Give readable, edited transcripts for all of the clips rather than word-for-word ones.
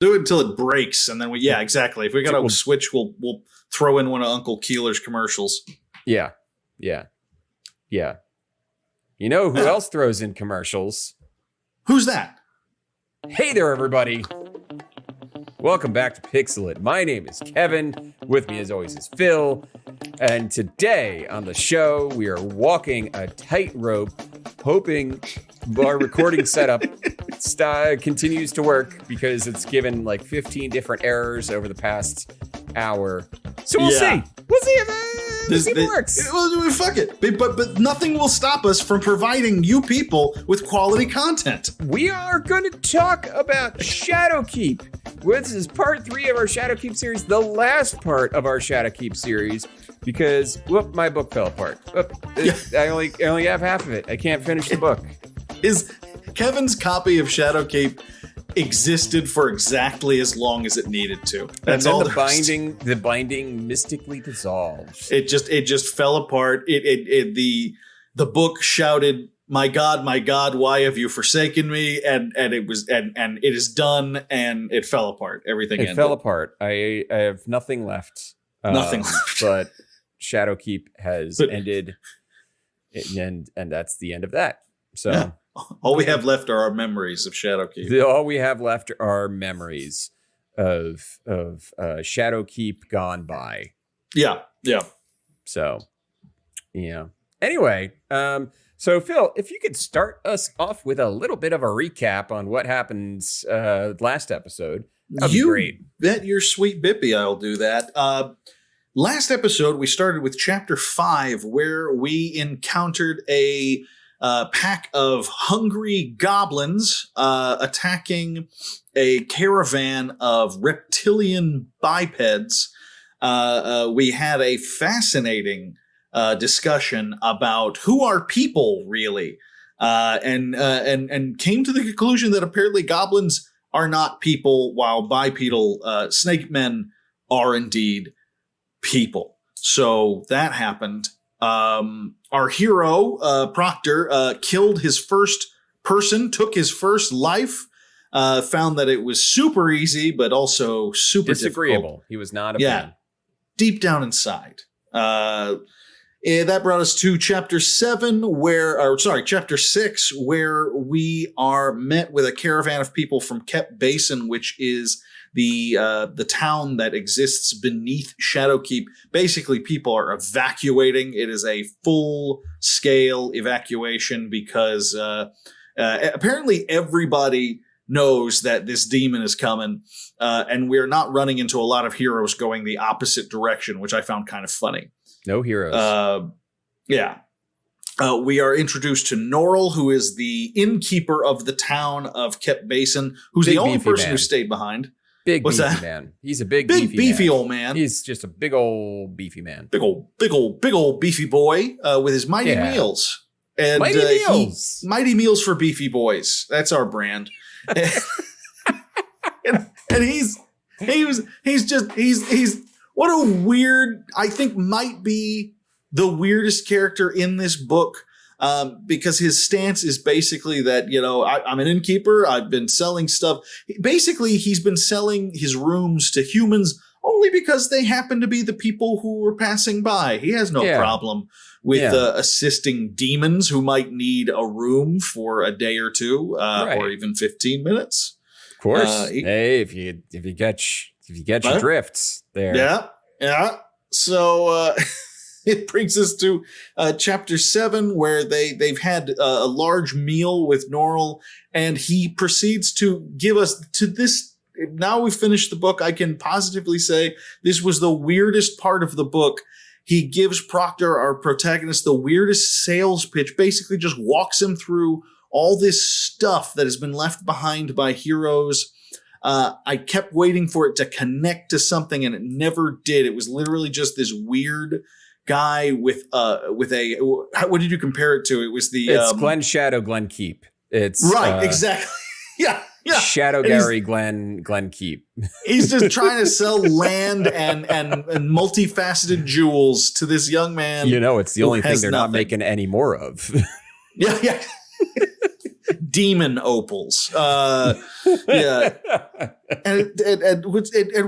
Do it until it breaks, and then exactly. If we got to switch, we'll throw in one of Uncle Keeler's commercials. Yeah. You know who else throws in commercials? Who's that? Hey there, everybody. Welcome back to PixelLit. My name is Kevin. With me, as always, is Phil. And today on the show, we are walking a tightrope, hoping our recording setup continues to work because it's given like 15 different errors over the past hour. So we'll see. We'll see if it works. Well, fuck it. But nothing will stop us from providing you people with quality content. We are going to talk about Shadowkeep. This is part 3 of our Shadowkeep series, the last part of our Shadowkeep series, because my book fell apart. I only have half of it. I can't finish the book. Is Kevin's copy of Shadowkeep existed for exactly as long as it needed to? That's all. The binding mystically dissolved. It just fell apart. The book shouted, my God, why have you forsaken me? And it is done, and it fell apart. Everything ended. Fell apart. I have nothing left. Nothing left. But Shadowkeep has ended, and that's the end of that. So yeah. All we have left are our memories of Shadowkeep. All we have left are memories of Shadowkeep gone by. Yeah. So, yeah. Anyway, so Phil, if you could start us off with a little bit of a recap on what happens last episode, that'd be great. Bet your sweet bippy I'll do that. Last episode, we started with Chapter 5, where we encountered a pack of hungry goblins attacking a caravan of reptilian bipeds. We had a fascinating discussion about who are people really, and came to the conclusion that apparently goblins are not people, while bipedal snake men are indeed people. So that happened. Our hero, Proctor, killed his first person, took his first life, found that it was super easy, but also super disagreeable. Difficult. He was not a fan. Deep down inside. That brought us to Chapter 6, where we are met with a caravan of people from Kep Basin, which is the town that exists beneath Shadowkeep. Basically, people are evacuating. It is a full-scale evacuation because apparently everybody knows that this demon is coming, and we're not running into a lot of heroes going the opposite direction, which I found kind of funny. No heroes. We are introduced to Norrell, who is the innkeeper of the town of Kep Basin, who's the only person who stayed behind. Big beefy man. He's a big beefy old man. He's just a big old beefy man. Big old beefy boy with his mighty meals. And Mighty Meals for Beefy Boys. That's our brand. and he's what a weird, I think might be the weirdest character in this book. Because his stance is basically that, I'm an innkeeper. I've been selling stuff. Basically, he's been selling his rooms to humans only because they happen to be the people who were passing by. He has no problem with assisting demons who might need a room for a day or two, or even 15 minutes. Of course. Hey, if you get your drifts there. Yeah. So, it brings us to Chapter 7, where they've had a large meal with Norrell, and he proceeds to give us to this. Now we've finished the book. I can positively say this was the weirdest part of the book. He gives Proctor, our protagonist, the weirdest sales pitch, basically just walks him through all this stuff that has been left behind by heroes. I kept waiting for it to connect to something, and it never did. It was literally just this weird guy with a what did you compare it to? It was it's Glen Shadow, Glen Keep. It's right, exactly. Yeah. Shadow Gary, Glen Keep. He's just trying to sell land and multifaceted jewels to this young man. It's the only thing they're not making any more of. Yeah. demon opals. Yeah. And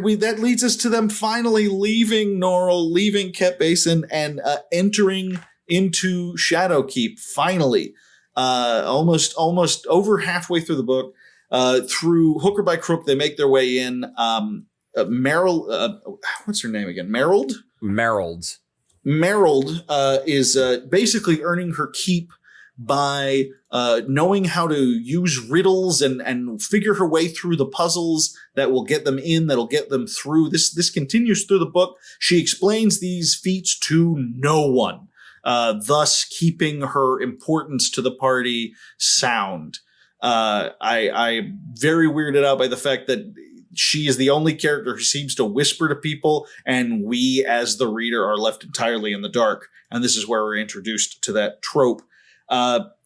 we that leads us to them finally leaving Norrell, leaving Kep Basin, and entering into Shadowkeep. Finally, almost over halfway through the book, through hook or by crook, they make their way in. Meryl, what's her name again? Merrild. Merrild is basically earning her keep by knowing how to use riddles and figure her way through the puzzles that will get them in, that'll get them through. This continues through the book. She explains these feats to no one, thus keeping her importance to the party sound. I'm very weirded out by the fact that she is the only character who seems to whisper to people, and we as the reader are left entirely in the dark. And this is where we're introduced to that trope.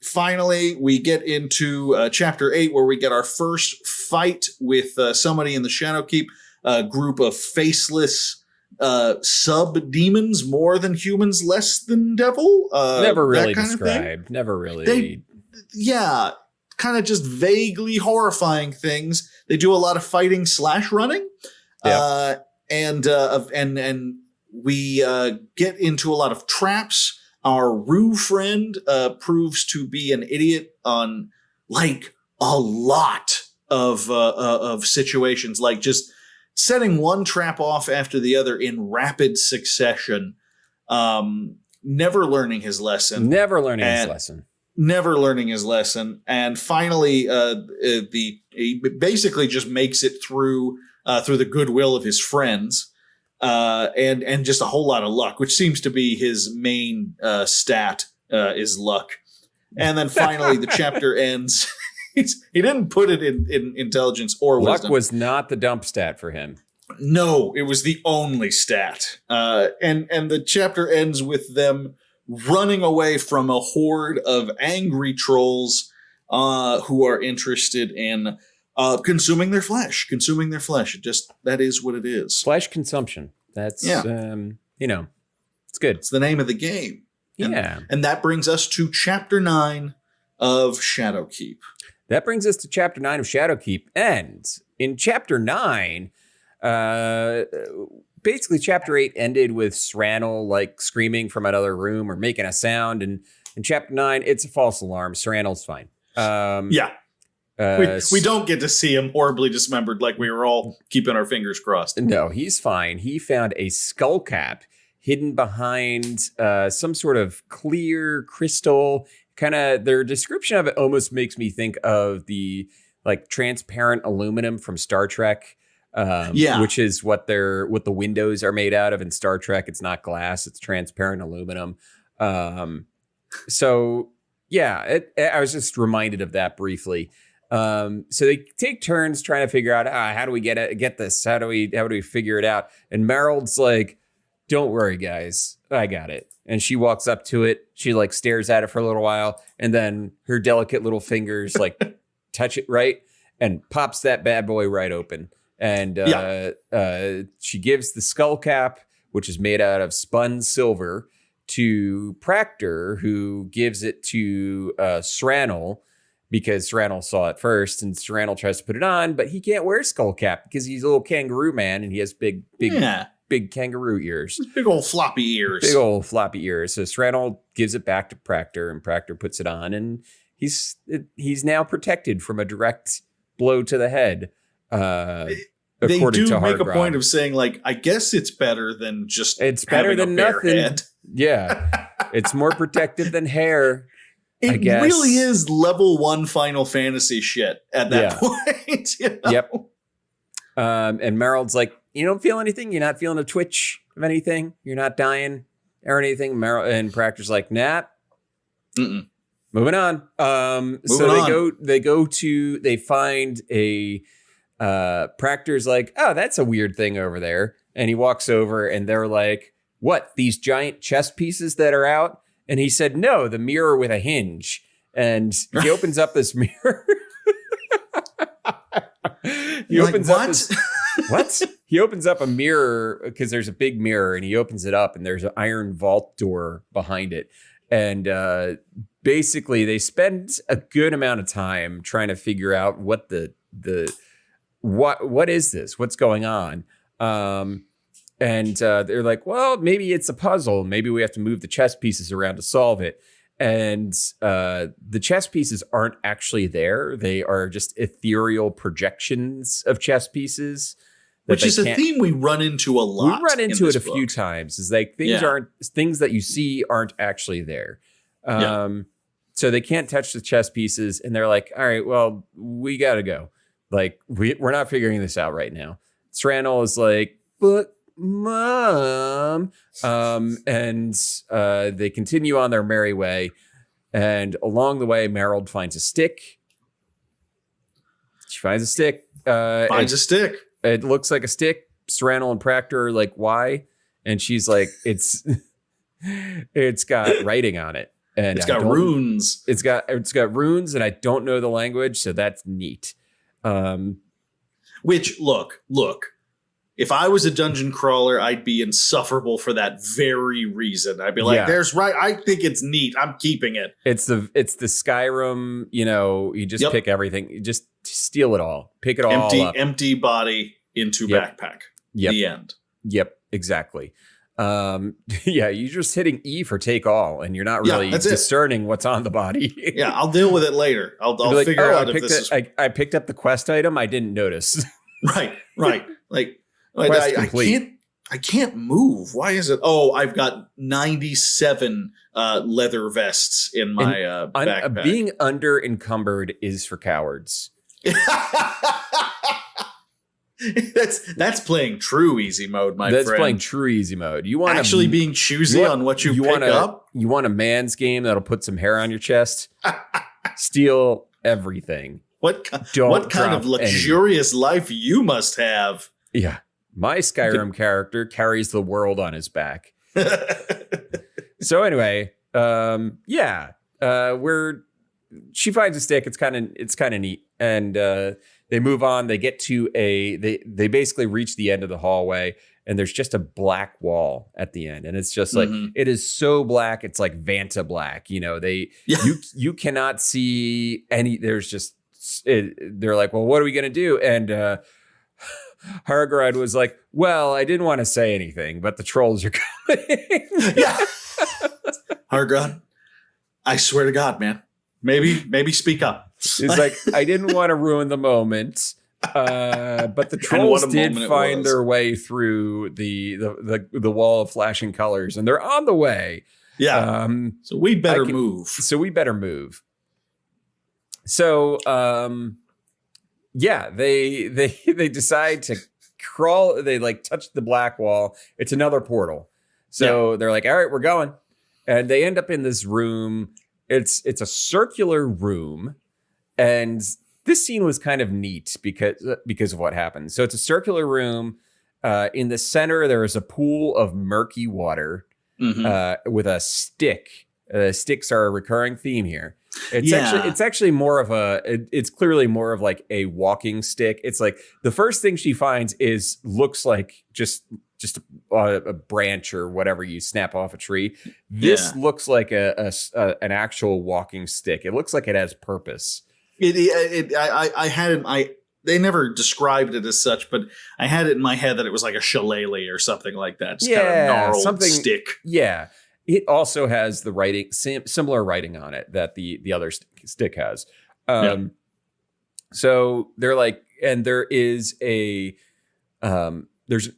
Finally, we get into chapter 8, where we get our first fight with somebody in the Shadowkeep, a group of faceless sub-demons, more than humans, less than devil. Never really described. Never really. Yeah, kind of just vaguely horrifying things. They do a lot of fighting / running. Yep. And we get into a lot of traps. Our Rue friend proves to be an idiot on like a lot of situations, like just setting one trap off after the other in rapid succession, never learning his lesson. Never learning his lesson. And finally, he basically just makes it through the goodwill of his friends. And just a whole lot of luck, which seems to be his main stat, is luck. And then finally, the chapter ends. He didn't put it in intelligence or wisdom. Luck was not the dump stat for him. No, it was the only stat. And the chapter ends with them running away from a horde of angry trolls who are interested in consuming their flesh. Just, that is what it is. Flesh consumption. That's, it's good. It's the name of the game. Yeah. And that brings us to chapter 9 of Shadowkeep. And in chapter 9, basically chapter 8 ended with Srannel like screaming from another room or making a sound. And in chapter 9, it's a false alarm. Srannel's fine. Yeah. We don't get to see him horribly dismembered like we were all keeping our fingers crossed. No, he's fine. He found a skull cap hidden behind some sort of clear crystal. Kind of their description of it almost makes me think of the like transparent aluminum from Star Trek. Which is what the windows are made out of in Star Trek. It's not glass, it's transparent aluminum. So yeah, I was just reminded of that briefly. So they take turns trying to figure out how do we get this? How do we figure it out? And Merrill's like, "Don't worry, guys, I got it." And she walks up to it. She like stares at it for a little while, and then her delicate little fingers like touch it right and pops that bad boy right open. And she gives the skull cap, which is made out of spun silver, to Practor, who gives it to Srannel, because Srannel saw it first, and Srannel tries to put it on, but he can't wear a skull cap because he's a little kangaroo man, and he has big kangaroo ears. Big old floppy ears. So Srannel gives it back to Practor, and Practor puts it on, and he's now protected from a direct blow to the head. They do make a point of saying, like, I guess it's better than just better than nothing. Head. Yeah, it's more protected than hair. It really is level 1 Final Fantasy shit at that point. You know? Yep. And Merrill's like, "You don't feel anything? You're not feeling a twitch of anything? You're not dying or anything?" And Practor's like, "Nah." Mm-mm. Moving on. They find a Practor's like, "Oh, that's a weird thing over there." And he walks over and they're like, "What, these giant chess pieces that are out?" And he said, "No, the mirror with a hinge." And he opens up this mirror. He opens up a mirror because there's a big mirror, and he opens it up and there's an iron vault door behind it. And basically, they spend a good amount of time trying to figure out what what is this? What's going on? And they're like, well, maybe it's a puzzle. Maybe we have to move the chess pieces around to solve it. And the chess pieces aren't actually there. They are just ethereal projections of chess pieces. Which is a theme we run into a lot. We run into it a book. few times. Is like things that you see aren't actually there. So they can't touch the chess pieces, and they're like, all right, well, we got to go. Like, we're not figuring this out right now. Sranel is like, but Mom. And they continue on their merry way. And along the way, Merrill finds a stick. She finds a stick. Finds a stick. It looks like a stick. Sranel and Proctor are like, why? And she's like, it's got writing on it. And it's got runes. It's got runes, and I don't know the language, so that's neat. Which look, if I was a dungeon crawler, I'd be insufferable for that very reason. I'd be like, I think it's neat. I'm keeping it. It's the Skyrim, you just pick everything. You just steal it all. Pick it all up. Empty body into backpack. Yep. The end. Yep, exactly. You're just hitting E for take all, and you're not really discerning what's on the body. I'll deal with it later. I'll figure out if this is... I picked up the quest item. I didn't notice. Right. Like, I can't move. Why is it? Oh, I've got 97 leather vests in my backpack. Being under encumbered is for cowards. That's playing true easy mode, my friend. That's playing true easy mode. You want actually being choosy on what you pick up. You want a man's game that'll put some hair on your chest. Steal everything. What kind of luxurious life you must have? Yeah, my Skyrim character carries the world on his back. So anyway, she finds a stick. It's kind of neat, and they move on. They get to they basically reach the end of the hallway, and there's just a black wall at the end, and it's just like it is so black. It's like Vanta black. You cannot see any. There's just they're like, well, what are we gonna do? And Hargrad was like, well, I didn't want to say anything, but the trolls are coming. Yeah, Hargrad, I swear to God, man, maybe speak up. It's like, I didn't want to ruin the moment, but the trolls did find their way through the wall of flashing colors, and they're on the way. Yeah. So we better move. So they decide to crawl. They like touch the black wall. It's another portal. So they're like, all right, we're going, and they end up in this room. It's a circular room. And this scene was kind of neat because of what happened. So it's a circular room. In the center, there is a pool of murky water with a stick. Sticks are a recurring theme here. It's actually more of it's clearly more of like a walking stick. It's like the first thing she finds looks like just a branch or whatever you snap off a tree. This looks like an actual walking stick. It looks like it has purpose. I had it. They never described it as such, but I had it in my head that it was like a shillelagh or something like that. Just kind of gnarled stick. Yeah. It also has the writing, similar writing on it that the other stick has. So they're like, and there is there's an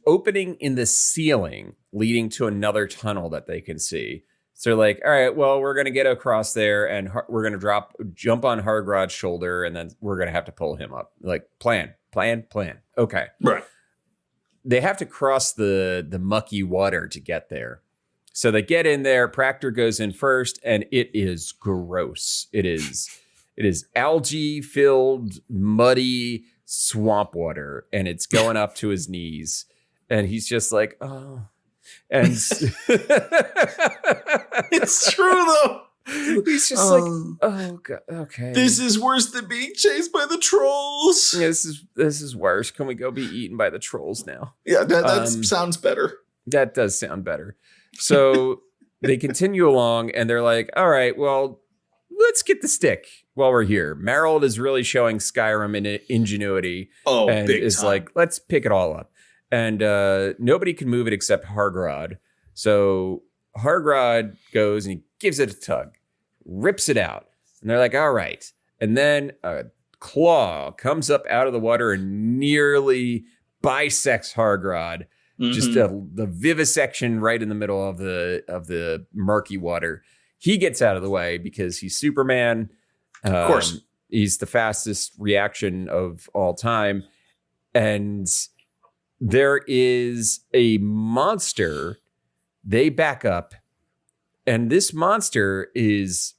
opening in the ceiling leading to another tunnel that they can see. So they're like, all right, well, we're going to get across there, and we're going to jump on Hargrad's shoulder, and then we're going to have to pull him up. Like, plan. Okay. Right. They have to cross the mucky water to get there. So they get in there. Proctor goes in first, and it is gross. It is algae-filled, muddy swamp water, and it's going up to his knees. And he's just like, oh. And it's true though. He's just like, oh god, okay. This is worse than being chased by the trolls. Yeah, this is worse. Can we go be eaten by the trolls now? Yeah, that sounds better. That does sound better. So they continue along and they're like, all right, well, let's get the stick while we're here. Merrill is really showing Skyrim in ingenuity. And big is time. like, let's pick it all up. And nobody can move it except Hargrod. So Hargrod goes and he gives it a tug, rips it out. And they're like, all right. And then a claw comes up out of the water and nearly bisects Hargrod. Just the vivisection right in the middle of the murky water. He gets out of the way because he's Superman. Of course. He's the fastest reaction of all time. And there is a monster. They back up. And this monster it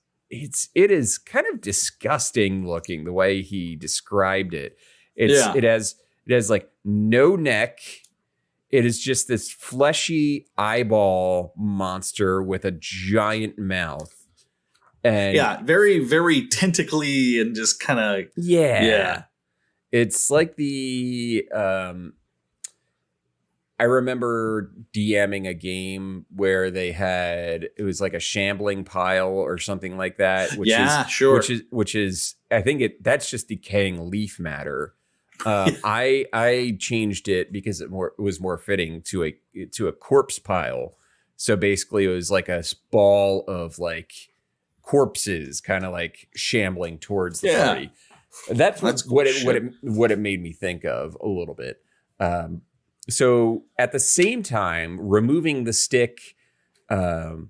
is kind of disgusting looking the way he described it. It has like no neck. It is just this fleshy eyeball monster with a giant mouth. And very, very tentacly and just kind of. Yeah. It's like I remember DMing a game where it was like a shambling pile or something like that. Which is, I think that's just decaying leaf matter. I changed it because it was more fitting to a corpse pile. So basically, it was like a ball of like corpses, kind of like shambling towards the party. That's what it made me think of a little bit. So at the same time, removing the stick, give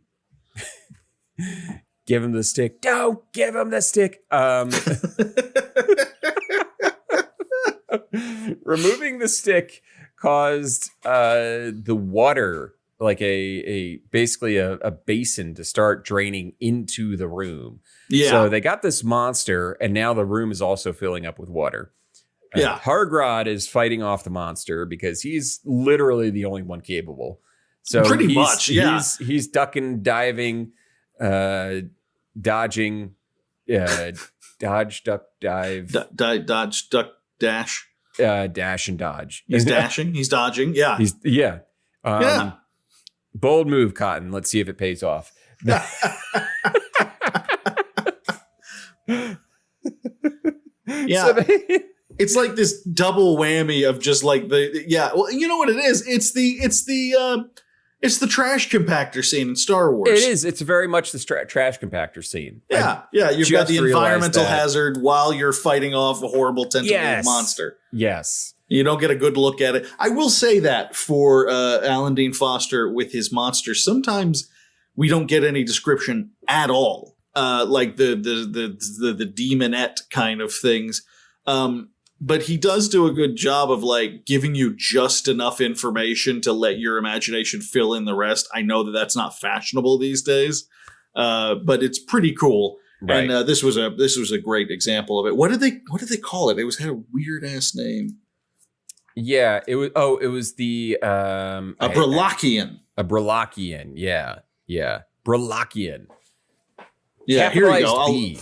him the stick. Don't give him the stick. Removing the stick caused the water, like basically a basin, to start draining into the room. Yeah. So they got this monster, and now the room is also filling up with water. Hargrod is fighting off the monster because he's literally the only one capable. So pretty much, yeah. He's ducking, diving, dodging, dodge, duck, dive, dodge, duck, dash. Dash and dodge. He's dashing. He's dodging. Yeah. Bold move, Cotton. Let's see if it pays off. Yeah. It's like this double whammy of just like well, you know what it is? It's the trash compactor scene in Star Wars. It is. It's very much the trash compactor scene. Yeah. You've got the environmental hazard while you're fighting off a horrible tentacle monster. Yes. You don't get a good look at it. I will say that for Alan Dean Foster with his monsters, sometimes we don't get any description at all. Like the demonette kind of things. But he does do a good job of like giving you just enough information to let your imagination fill in the rest. I know that that's not fashionable these days, but it's pretty cool. Right. And this was a great example of it. What did they call it? It had a weird ass name. Yeah, it was the a Brelachian. A Brelachian. Yeah. Brelachian. Yeah, here you go. B.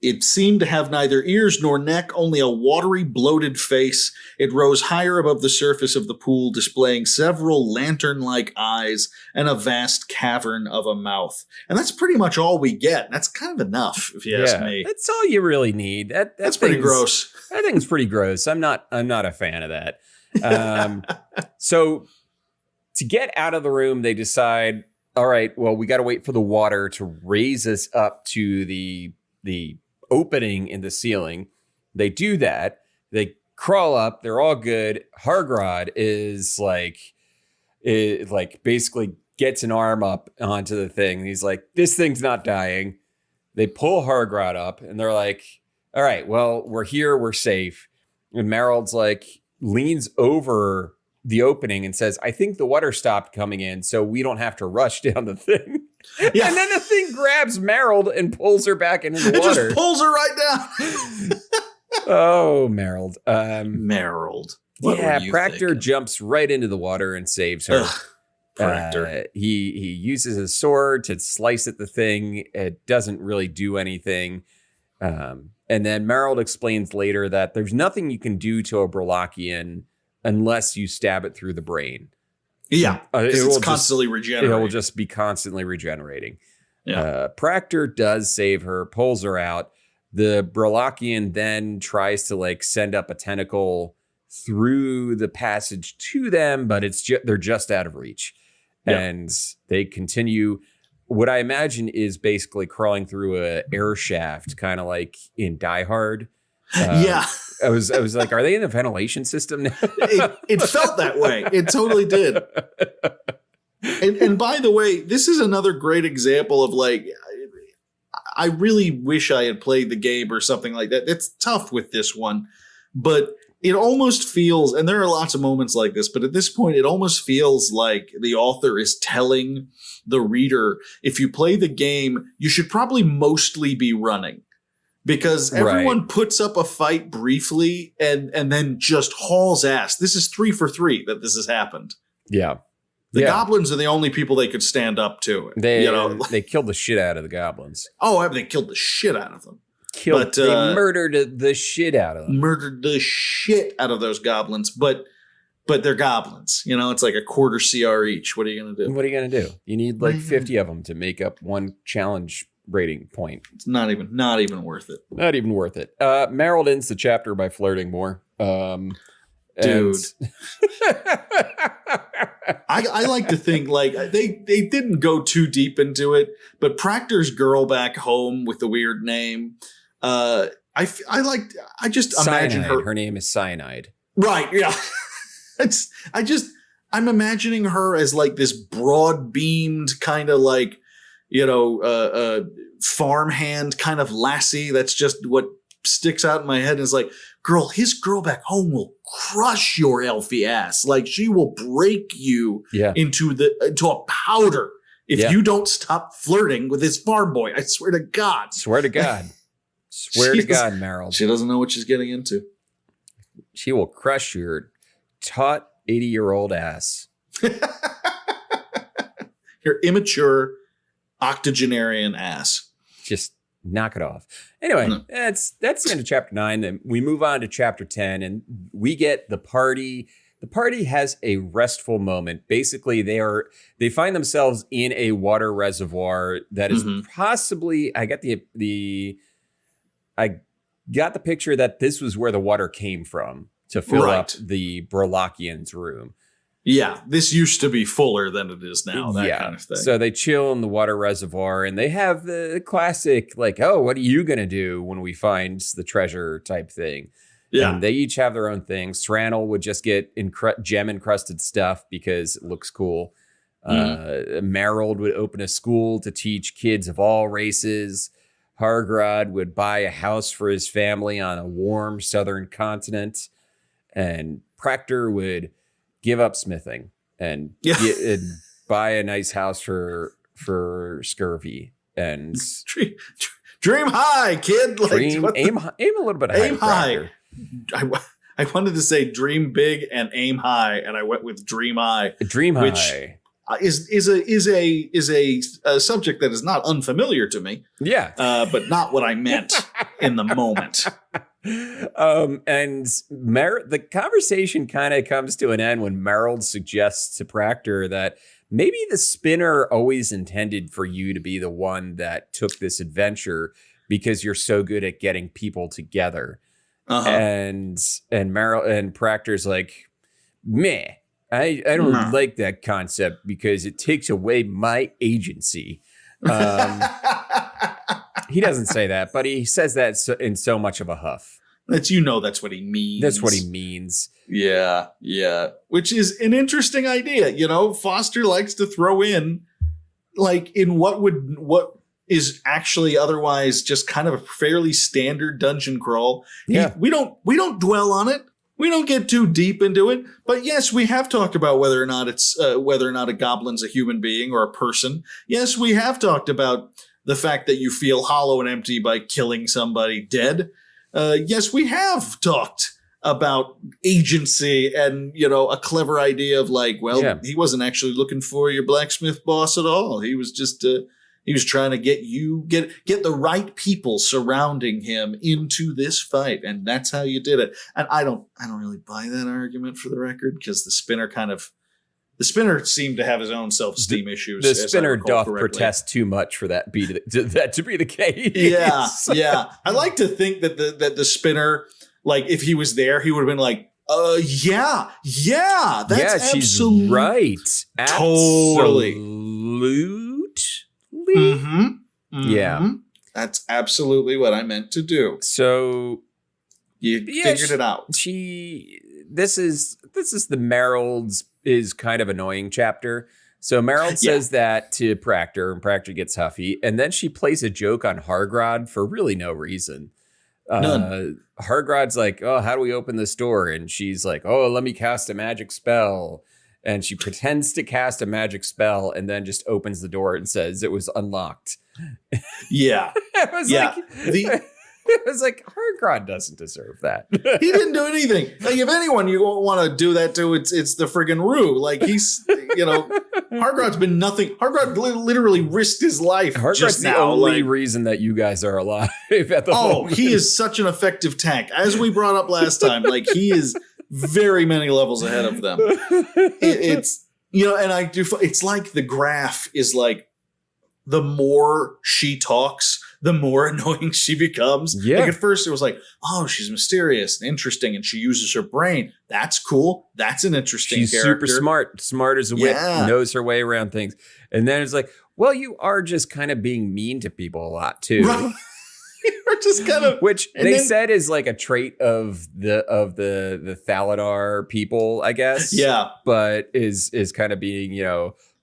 It seemed to have neither ears nor neck, only a watery, bloated face. It rose higher above the surface of the pool, displaying several lantern-like eyes and a vast cavern of a mouth. And that's pretty much all we get. That's kind of enough, if you ask me. That's all you really need. That's pretty gross. I think it's pretty gross. I'm not a fan of that. So to get out of the room, they decide, all right, well, we got to wait for the water to raise us up to the opening in the ceiling. They do that. They crawl up. They're all good. Hargrod is like basically gets an arm up onto the thing. He's like, this thing's not dying. They pull Hargrod up and they're like, all right, well, we're here. We're safe. And Merrill's like leans over the opening and says, I think the water stopped coming in, so we don't have to rush down the thing. Yeah. And then the thing grabs Merrill and pulls her back into the water. It just pulls her right down. Oh, Merrill. Merrill. Proctor jumps right into the water and saves her. Proctor. He uses his sword to slice at the thing. It doesn't really do anything. And then Merrill explains later that there's nothing you can do to a Brelachian unless you stab it through the brain. Yeah, it it's will constantly regenerating. It will just be constantly regenerating. Yeah. Proctor does save her, pulls her out. The Brolakian then tries to like send up a tentacle through the passage to them, but they're just out of reach. Yeah. And they continue what I imagine is basically crawling through a air shaft, kind of like in Die Hard. Yeah. I was like, are they in the ventilation system now? It felt that way. It totally did. And by the way, this is another great example of like, I really wish I had played the game or something like that. It's tough with this one, but it almost feels, and there are lots of moments like this, but at this point, it almost feels like the author is telling the reader, if you play the game, you should probably mostly be running. Because everyone puts up a fight briefly and then just hauls ass. This is 3 for 3 that this has happened. Yeah. The goblins are the only people they could stand up to. They killed the shit out of the goblins. Oh, they killed the shit out of them. They murdered the shit out of them. Murdered the shit out of those goblins. But they're goblins. You know, it's like a quarter CR each. What are you going to do? What are you going to do? You need like 50 of them to make up one challenge rating point. It's not even worth it. Not even worth it. Meryl ends the chapter by flirting more. Dude. I like to think like they didn't go too deep into it, but Proctor's girl back home with the weird name. I just Cyanide. imagine her name is Cyanide. Right. Yeah. I'm imagining her as like this broad beamed kind of like, farmhand kind of lassie. That's just what sticks out in my head. Is like, his girl back home will crush your elfie ass. Like she will break you into a powder if you don't stop flirting with this farm boy. I swear to God. Swear to God. Swear to God, Meryl. She doesn't know what she's getting into. She will crush your taut 80-year-old ass. Your immature octogenarian ass. Just knock it off. Anyway, that's the end of chapter 9. Then we move on to chapter 10, and we get the party. The party has a restful moment. Basically, they find themselves in a water reservoir that is possibly. I got the picture that this was where the water came from to fill up the Brolakian's room. Yeah, this used to be fuller than it is now, that kind of thing. So they chill in the water reservoir, and they have the classic, like, oh, what are you going to do when we find the treasure type thing? Yeah. And they each have their own things. Srannel would just get gem-encrusted stuff because it looks cool. Merold would open a school to teach kids of all races. Hargrod would buy a house for his family on a warm southern continent. And Proctor would give up smithing and buy a nice house for Scurvy and dream high, kid. Like, aim a little bit high. Aim high. I wanted to say dream big and aim high, and I went with dream high. Dream high, which is a subject that is not unfamiliar to me. Yeah, but not what I meant in the moment. And the conversation kind of comes to an end when Meryl suggests to Proctor that maybe the spinner always intended for you to be the one that took this adventure because you're so good at getting people together. And Meryl and Proctor's like, meh, I don't like that concept because it takes away my agency. He doesn't say that, but he says that in so much of a huff. That's what he means. That's what he means. Yeah. Which is an interesting idea. Foster likes to throw in, like, in what is actually otherwise just kind of a fairly standard dungeon crawl. Yeah. We don't dwell on it. We don't get too deep into it. But yes, we have talked about whether or not a goblin's a human being or a person. Yes, we have talked about the fact that you feel hollow and empty by killing somebody dead. Yes, we have talked about agency and, a clever idea of like, he wasn't actually looking for your blacksmith boss at all. He was just, he was trying to get the right people surrounding him into this fight. And that's how you did it. And I don't really buy that argument, for the record, because the spinner kind of The spinner seemed to have his own self-esteem issues. The spinner doth correctly. protest too much for that to be the case. Yeah. I like to think that the spinner, like if he was there, he would have been like, yeah, that's she's right. Totally. Yeah. That's absolutely what I meant to do. So you figured it out. This is the Meryl's is kind of annoying chapter. So Meryl says that to Proctor, and Proctor gets huffy, and then she plays a joke on Hargrod for really no reason. None. Hargrod's like, oh, how do we open this door? And she's like, oh, let me cast a magic spell. And she pretends to cast a magic spell and then just opens the door and says it was unlocked. Yeah. It was like Hargrod doesn't deserve that. He didn't do anything. Like if anyone you want to do that to, it's the friggin' Rue. Like he's, Hargrod's been nothing. Hargrod literally risked his life. Hargrod's just the now, only reason that you guys are alive at the moment. He is such an effective tank. As we brought up last time, like he is very many levels ahead of them. It's and I do. It's like the graph is like the more she talks, the more annoying she becomes. Yeah. Like at first it was like, oh, she's mysterious and interesting and she uses her brain. That's cool. That's an interesting She's character. super smart as a whip, knows her way around things. And then it's like, well, you are just kind of being mean to people a lot too. Right. You're just kind of, which they said is like a trait of the Thaladar people, I guess. Yeah. But is kind of being,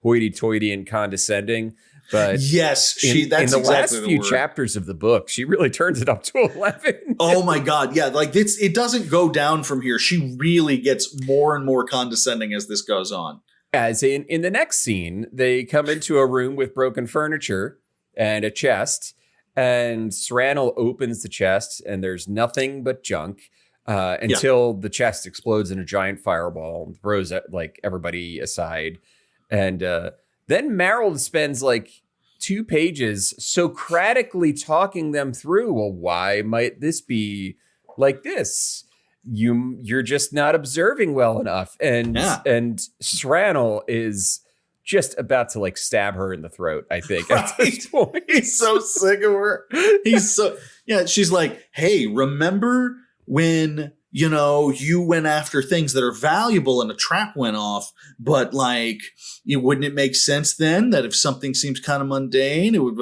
hoity-toity and condescending. But yes, that's in the exactly last few word. chapters of the book, she really turns it up to 11. Oh my God. Yeah. Like it doesn't go down from here. She really gets more and more condescending as this goes on. As in the next scene, they come into a room with broken furniture and a chest, and Sranel opens the chest and there's nothing but junk until the chest explodes in a giant fireball and throws like everybody aside. And, then Meryl spends like 2 pages Socratically talking them through. Well, why might this be like this? You're just not observing well enough. And Sranel is just about to like stab her in the throat, I think. Right. At this point. He's so sick of her. She's like, hey, remember when you went after things that are valuable and a trap went off, but like, wouldn't it make sense then that if something seems kind of mundane, it would,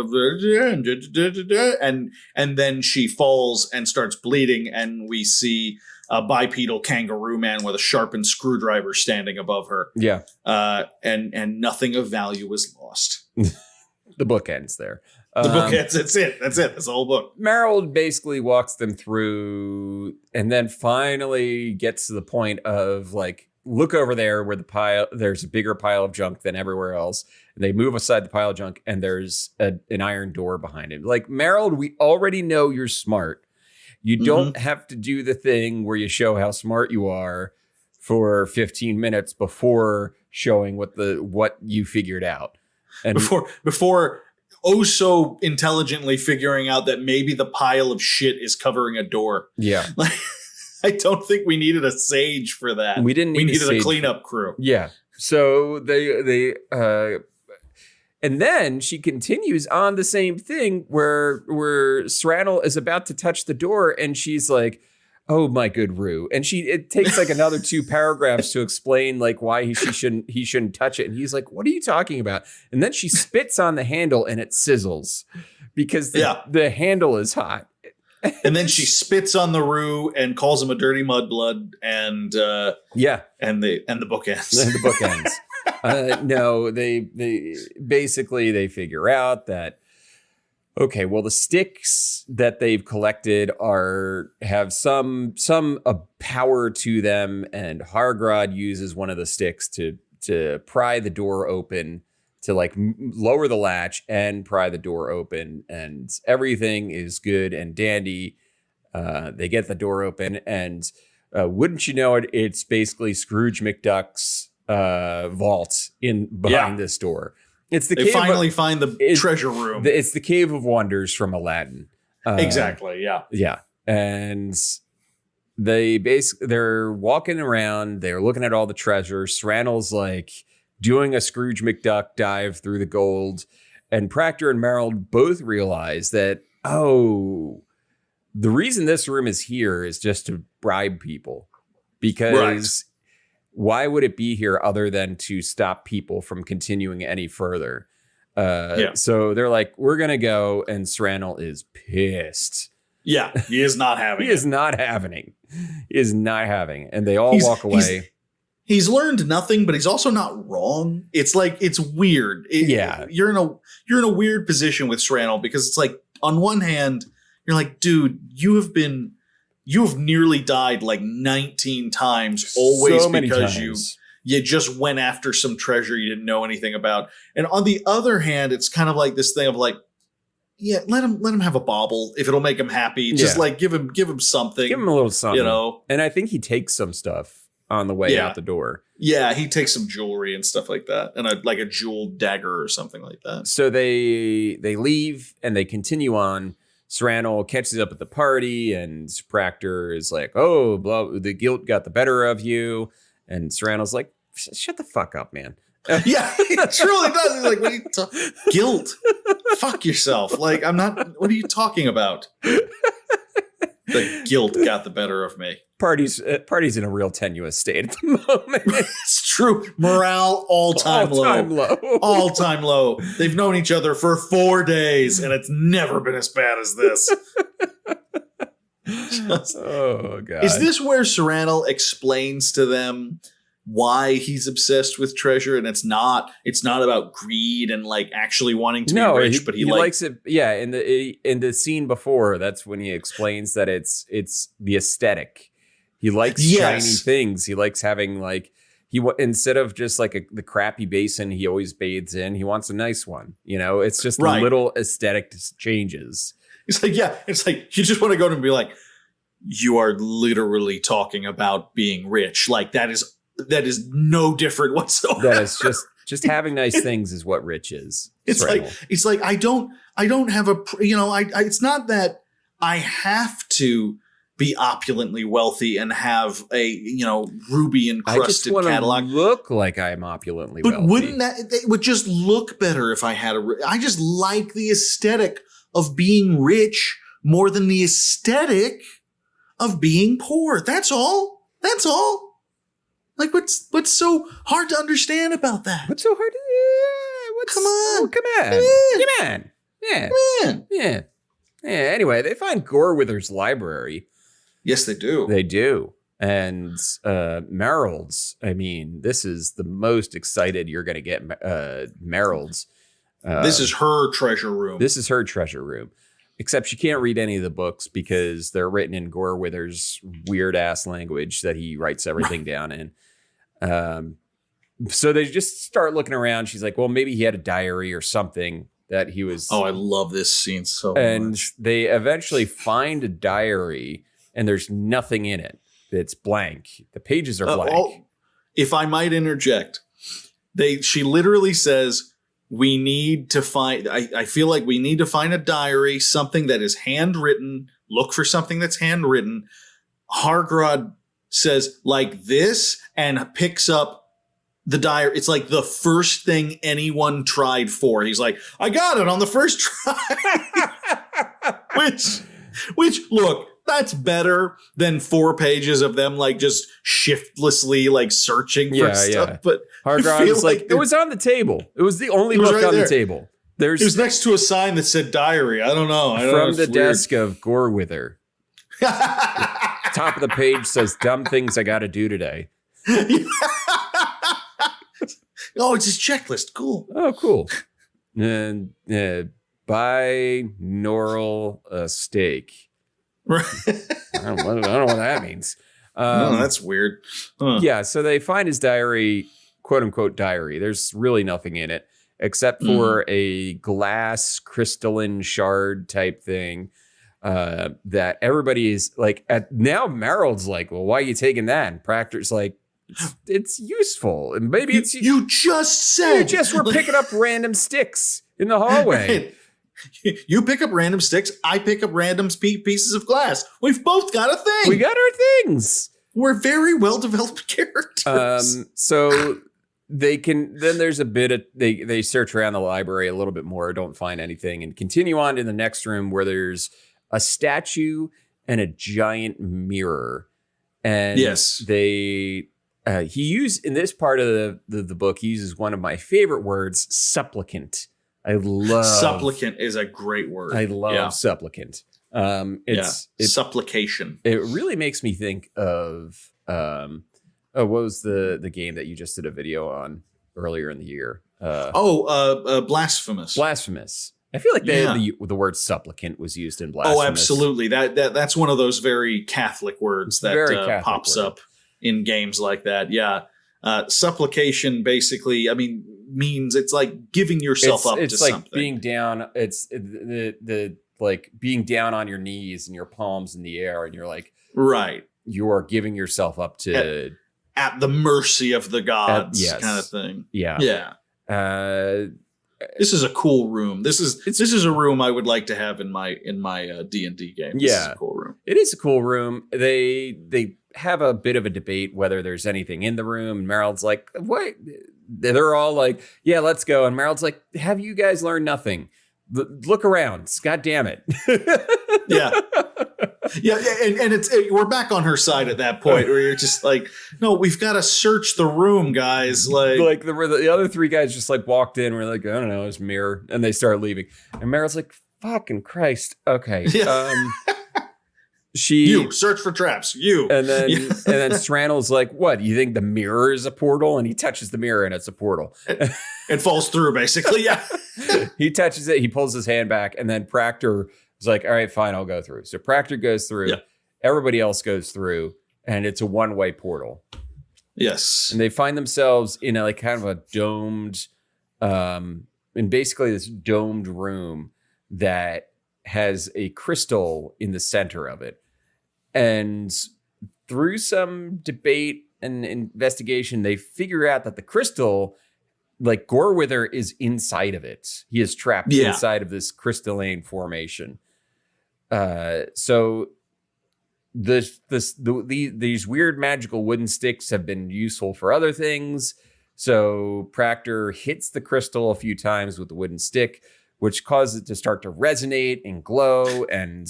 and then she falls and starts bleeding, and we see a bipedal kangaroo man with a sharpened screwdriver standing above her. Yeah. And nothing of value is lost. The book ends there. The book ends. That's it. That's the whole book. Meryl basically walks them through and then finally gets to the point of like, look over there where there's a bigger pile of junk than everywhere else. And they move aside the pile of junk and there's an iron door behind it. Like, Meryl, we already know you're smart. You don't have to do the thing where you show how smart you are for 15 minutes before showing what you figured out. And before so intelligently figuring out that maybe the pile of shit is covering a door. Yeah. Like, I don't think we needed a sage for that. We needed a cleanup crew. Yeah. So they and then she continues on the same thing where Sranel is about to touch the door and she's like, oh my good Rue. And it takes like another 2 paragraphs to explain like why he shouldn't touch it. And he's like, what are you talking about? And then she spits on the handle and it sizzles because the handle is hot. And then she spits on the Rue and calls him a dirty mudblood. And and the book ends. And the book ends. No, they basically figure out that, okay, well, the sticks that they've collected have some power to them, and Hargrod uses one of the sticks to pry the door open, to like lower the latch and pry the door open, and everything is good and dandy. They get the door open, and wouldn't you know it, it's basically Scrooge McDuck's vault behind this door. It's they finally find the treasure room. It's the Cave of Wonders from Aladdin. Exactly. Yeah. Yeah. And they're walking around. They're looking at all the treasure. Sranel's like doing a Scrooge McDuck dive through the gold. And Proctor and Merrill both realize that, the reason this room is here is just to bribe people. Because why would it be here other than to stop people from continuing any further? So they're like, we're going to go. And Sranel is pissed. Yeah, he is not having He is not having. And they all walk away. He's learned nothing, but he's also not wrong. It's like, it's weird. You're in a weird position with Sranel because it's like, on one hand, you're like, dude, you have nearly died like 19 times, always because you just went after some treasure you didn't know anything about. And on the other hand, it's kind of like this thing of like, yeah, let him have a bauble if it'll make him happy. Just like give him something. Give him a little something. You know? And I think he takes some stuff on the way out the door. Yeah, he takes some jewelry and stuff like that. And a jeweled dagger or something like that. So they leave and they continue on. Sranel catches up at the party and Proctor is like, oh, blah, the guilt got the better of you. And Sranel's like, shut the fuck up, man. Yeah, he truly does. He's like, what are you guilt? Fuck yourself. Like, I'm not, what are you talking about? The guilt got the better of me. Party's in a real tenuous state at the moment. It's true. Morale all-time low. All-time low. They've known each other for 4 days, and it's never been as bad as this. Oh, God. Is this where Sranel explains to them why he's obsessed with treasure? And it's not about greed and like actually wanting to be rich, but he likes it. Yeah. In the scene before, that's when he explains that it's the aesthetic. He likes shiny things. He likes having like, instead of just like the crappy basin he always bathes in, he wants a nice one. You know, it's just little aesthetic changes. It's like, you just want to go to him and be like, you are literally talking about being rich. Like that is no different whatsoever. That is just having nice things is what rich is. It's like I don't have it's not that I have to be opulently wealthy and have a ruby encrusted catalog. I just look like I'm opulently wealthy. But wouldn't it would just look better if I had I just like the aesthetic of being rich more than the aesthetic of being poor. That's all. Like, what's so hard to understand about that? What's so hard to... come on. Yeah. Anyway, they find Gorewither's library. Yes, they do. They do. And Merrill's, I mean, this is the most excited you're going to get Merrill's. This is her treasure room. Except she can't read any of the books because they're written in Gorewither's weird ass language that he writes everything down in. So they just start looking around. She's like, well, maybe he had a diary or something that he was. Oh, I love this scene so much. And they eventually find a diary and there's nothing in it. It's blank. The pages are blank. If I might interject, she literally says, we need to find, I feel like we need to find a diary, something that is handwritten. Look for something that's handwritten. Hargrod says like this and picks up the diary. It's like the first thing anyone tried for. He's like, I got it on the first try. which look, that's better than 4 pages of them like just shiftlessly like searching for stuff. Yeah. But Hargrod is like, it was on the table. It was the only book on the table. It was next to a sign that said diary. I don't know. From the desk of Gorewither. Top of the page says dumb things I got to do today. Oh, it's his checklist. Cool. Oh, cool. And binaural steak. Right. I don't know what that means. That's weird. Huh. Yeah, so they find his diary, quote unquote diary. There's really nothing in it except for a glass crystalline shard type thing that everybody is like. Now Merrill's like, well, why are you taking that? And Proctor's like, it's useful. And maybe it's you just said you just were picking up random sticks in the hallway. Right. You pick up random sticks. I pick up random pieces of glass. We've both got a thing. We got our things. We're very well developed characters. So Then there's a bit of they search around the library a little bit more, don't find anything, and continue on to the next room where there's a statue and a giant mirror. And yes, he used in this part of the book, he uses one of my favorite words, supplicant. I love supplicant is a great word. I love supplicant. It's supplication. It really makes me think of what was the game that you just did a video on earlier in the year? Blasphemous. Blasphemous. I feel like the word supplicant was used in Blasphemous. Oh, absolutely. That's one of those very Catholic words that pops up in games like that. Yeah. Supplication basically, means it's like giving yourself up to something. It's like being down. It's the like being down on your knees and your palms in the air, and you're like, right. You are giving yourself up to at the mercy of the gods, kind of thing. Yeah. Yeah. This is a cool room. This is a room I would like to have in my D&D game. This is a cool room. It is a cool room. They have a bit of a debate whether there's anything in the room, and Meryl's like, "What?" They're all like, "Yeah, let's go." And Meryl's like, "Have you guys learned nothing? Look around. God damn it." Yeah. Yeah, and we're back on her side at that point where you're just like, no, we've got to search the room, guys. Like the other three guys just like walked in. We're like, I don't know, it's mirror, and they start leaving. And Meryl's like, fucking Christ, okay. Yeah. You search for traps. You and then Strandal's like, what? You think the mirror is a portal? And he touches the mirror, and it's a portal. It falls through, basically. Yeah. He touches it. He pulls his hand back, and then Proctor is like, all right, fine, I'll go through. So Proctor goes through. Yeah. Everybody else goes through, and it's a one-way portal. Yes. And they find themselves in a kind of a domed, in basically this domed room that has a crystal in the center of it. And through some debate and investigation, they figure out that the crystal, like Gorewither, is inside of it. He is trapped inside of this crystalline formation. So these weird magical wooden sticks have been useful for other things. So Proctor hits the crystal a few times with the wooden stick, which causes it to start to resonate and glow and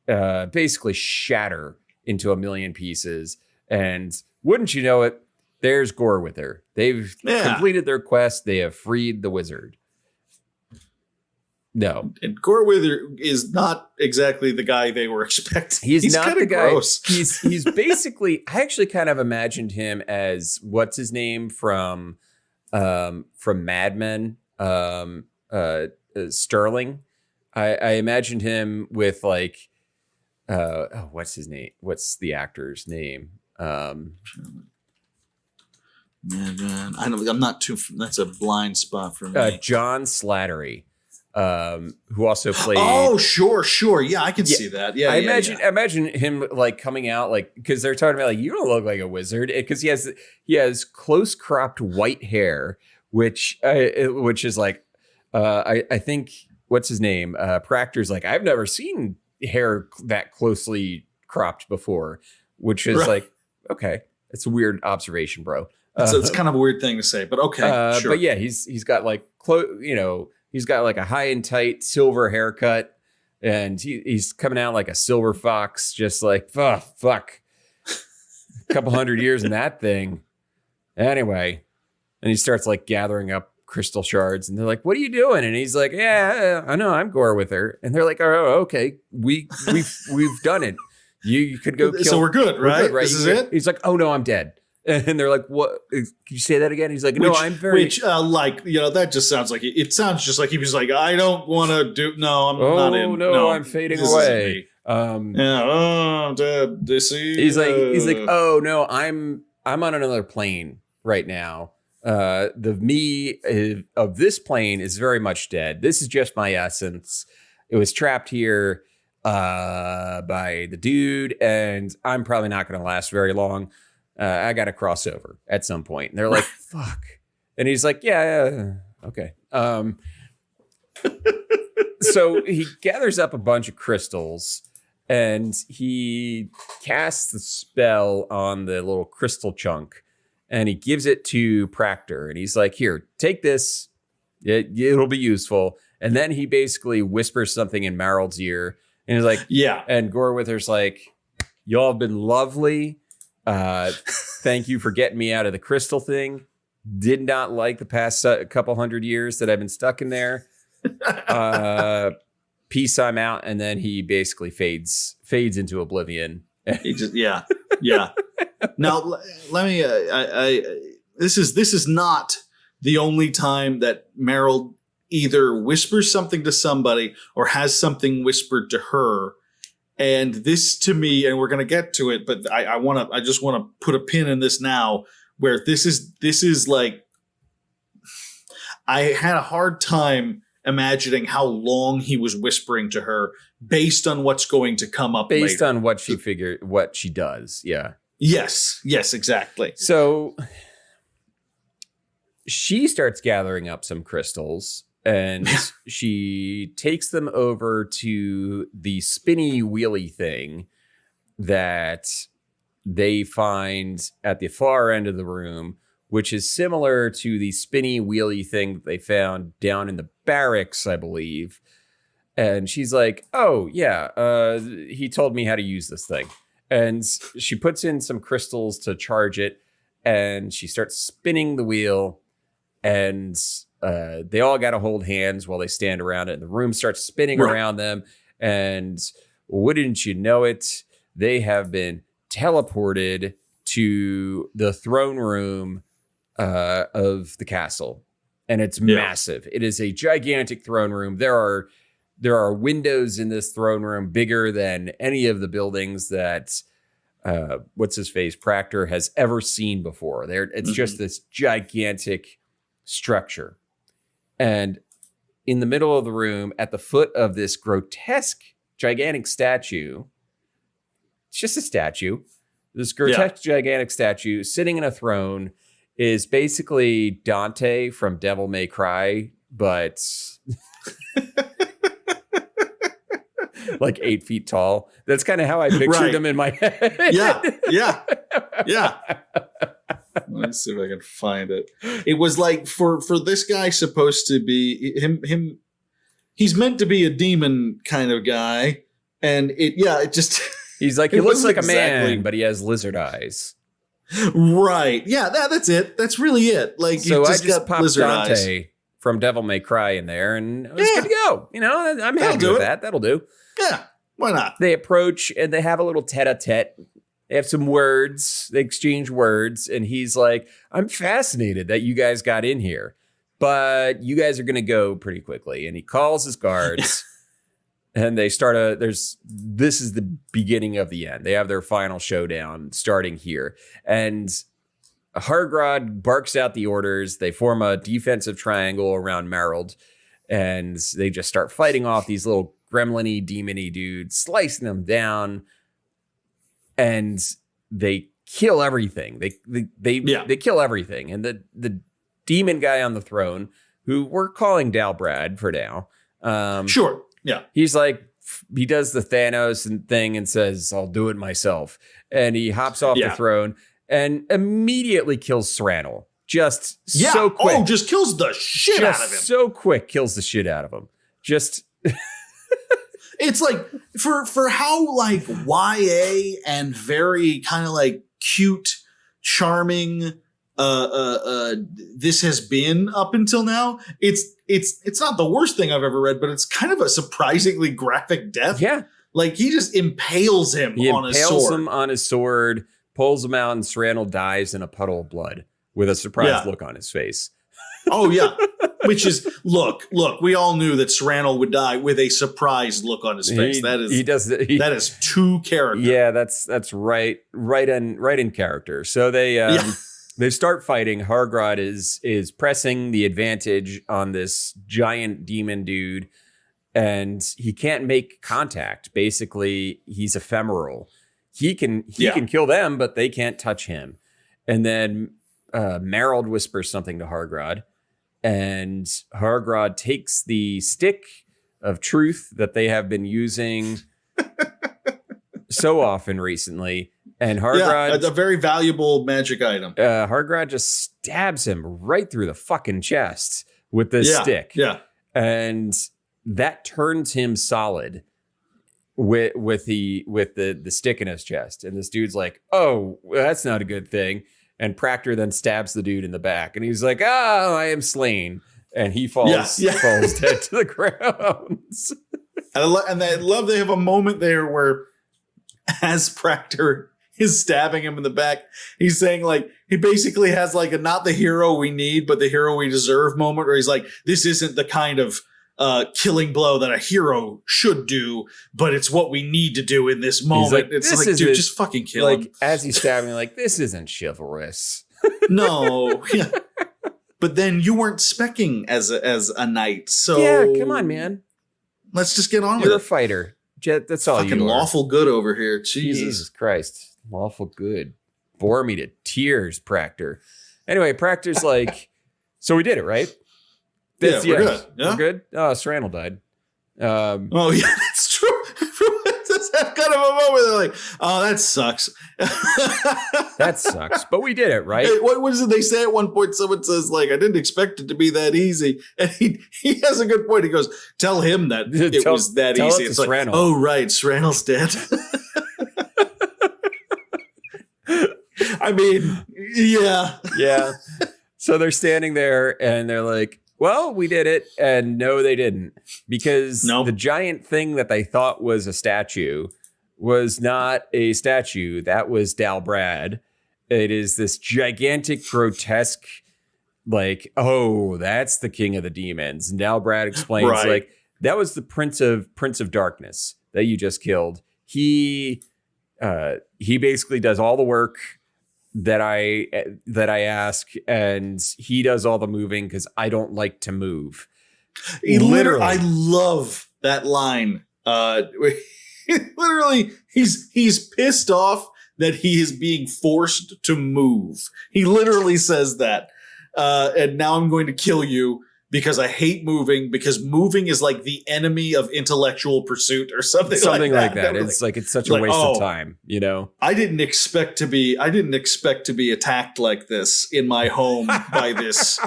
basically shatter into a million pieces. And wouldn't you know it, there's Gorewither. They've completed their quest. They have freed the wizard. No. And Gorewither is not exactly the guy they were expecting. He's not the guy. Gross. He's basically, I actually kind of imagined him as, what's his name from Mad Men, Sterling. I imagined him with like, what's his name? What's the actor's name? Man, I'm not too. That's a blind spot for me. John Slattery, who also played. Oh, sure, yeah, I can see that. Yeah, I imagine him like coming out like, because they're talking about like, you don't look like a wizard, because he has close cropped white hair, which is like, I think what's his name? Proctor's like, I've never seen hair that closely cropped before, which is like, okay, it's a weird observation, bro. So it's kind of a weird thing to say, but okay, sure. But yeah, he's got like he's got like a high and tight silver haircut, and he's coming out like a silver fox, just like fuck, a couple hundred years in that thing. Anyway, and he starts like gathering up crystal shards, and they're like, "What are you doing?" And he's like, "Yeah, I know, I'm Gorewither." And they're like, "Oh, okay, we've done it. You could go kill." So we're good, right? Good, right? This is it. He's like, "Oh no, I'm dead." And they're like, "What? Can you say that again?" He's like, "No, I'm very." That just sounds like it sounds just like he was like, "I don't want to do. No, I'm not in. Oh no, I'm fading away." This is. He's like, "Oh no, I'm on another plane right now. The me of this plane is very much dead. This is just my essence. It was trapped here by the dude, and I'm probably not going to last very long. I got to cross over at some point." And they're like, "Fuck." And he's like, yeah, okay. So he gathers up a bunch of crystals, and he casts the spell on the little crystal chunk. and he gives it to Proctor, and he's like, here, take this. It'll be useful. And then he basically whispers something in Meryl's ear, and he's like, yeah. And Gorewither's like, y'all have been lovely. Thank you for getting me out of the crystal thing. Did not like the past couple hundred years that I've been stuck in there. Peace, I'm out. And then he basically fades into oblivion. He just, yeah. Now, let me, this is not the only time that Meryl either whispers something to somebody or has something whispered to her. And this to me, and we're going to get to it, but I just want to put a pin in this now, where this is like, I had a hard time imagining how long he was whispering to her based on what's going to come up based later. on what she does. Yeah. Yes, exactly. So she starts gathering up some crystals, and she takes them over to the spinny wheelie thing that they find at the far end of the room, which is similar to the spinny wheelie thing that they found down in the barracks, I believe. And she's like, oh, yeah, he told me how to use this thing. And she puts in some crystals to charge it, and she starts spinning the wheel, and they all got to hold hands while they stand around it. And the room starts spinning around them. And wouldn't you know it, they have been teleported to the throne room of the castle. And it's massive. It is a gigantic throne room. There are windows in this throne room bigger than any of the buildings that what's his face Proctor has ever seen before. It's just this gigantic structure. And in the middle of the room, at the foot of this grotesque, gigantic statue, it's just a statue. This grotesque, gigantic statue sitting in a throne is basically Dante from Devil May Cry, but like 8 feet tall. That's kind of how I pictured him in my head. Yeah. Let's see if I can find it. It was like for this guy supposed to be him. He's meant to be a demon kind of guy, and it just he's like he looks like a man, but he has lizard eyes. Right? Yeah, that's it. That's really it. Like so, I just popped lizard Dante eyes from Devil May Cry in there, and it was good to go. You know, I'm happy with that. That'll do. Yeah, why not? They approach and they have a little tete-a-tete. They have some words. They exchange words. And he's like, I'm fascinated that you guys got in here, but you guys are going to go pretty quickly. And he calls his guards and they start this is the beginning of the end. They have their final showdown starting here. And Hargrod barks out the orders. They form a defensive triangle around Meryl, and they just start fighting off these little gremlin-y, demon-y dudes, slicing them down. And they kill everything. They kill everything. And the demon guy on the throne, who we're calling Dalbrad for now. Sure. Yeah. He's like, he does the Thanos thing and says, I'll do it myself. And he hops off the throne and immediately kills Serranel. Just so quick. Oh, just kills the shit out of him. So quick, kills the shit out of him. Just... It's like for how like YA and very kind of like cute, charming this has been up until now. It's not the worst thing I've ever read, but it's kind of a surprisingly graphic death. Yeah. Like he just impales him on his sword. Impales him on his sword, pulls him out, and Serranel dies in a puddle of blood with a surprised look on his face. Oh, yeah. Which is, look, we all knew that Serranel would die with a surprised look on his face. That is true character. Yeah, that's right in character. So they start fighting. Hargrod is pressing the advantage on this giant demon dude, and he can't make contact. Basically, he's ephemeral. He can kill them, but they can't touch him. And then Meryl whispers something to Hargrod. And Hargrod takes the stick of truth that they have been using so often recently And Hargrad, a very valuable magic item. Hargrad just stabs him right through the fucking chest with this stick. Yeah. And that turns him solid with the stick in his chest. And this dude's like, oh, well, that's not a good thing. And Proctor then stabs the dude in the back. And he's like, oh, I am slain. And he falls dead to the ground. And I love they have a moment there where as Proctor is stabbing him in the back, he's saying like, he basically has like a not the hero we need, but the hero we deserve moment where he's like, this isn't the kind of killing blow that a hero should do, but it's what we need to do in this moment. Like, it's like, dude, just fucking kill him. As he's stabbing, like, this isn't chivalrous. No. Yeah. But then you weren't specking as a knight. So yeah, come on, man. Let's just get on with it. You're a fighter. Jet, that's all fucking you are. Lawful good over here. Jesus Christ. Lawful good. Bore me to tears, Proctor. Anyway, Proctor's like, so we did it, right? We're good. Yeah? We're good? Oh, Serrano died. Oh, yeah, that's true. That's kind of a moment they're like, oh, that sucks. That sucks. But we did it, right? Hey, what is it they say at one point? Someone says, like, I didn't expect it to be that easy. And he has a good point. He goes, tell him that it was that easy. It's like, Serrano. Oh, right. Serrano's dead. I mean, yeah. Yeah. So they're standing there and they're like, well, we did it. And no, they didn't. Because the giant thing that they thought was a statue was not a statue. That was Dalbrad. It is this gigantic, grotesque, like, oh, that's the king of the demons. And Dalbrad explains, like, that was the Prince of Darkness that you just killed. He basically does all the work that I ask, and he does all the moving because I don't like to move. I love that line. Literally, he's pissed off that he is being forced to move. He literally says that. And now I'm going to kill you because I hate moving, because moving is like the enemy of intellectual pursuit or something like that. It's like, it's such a waste of time, you know? I didn't expect to be attacked like this in my home by this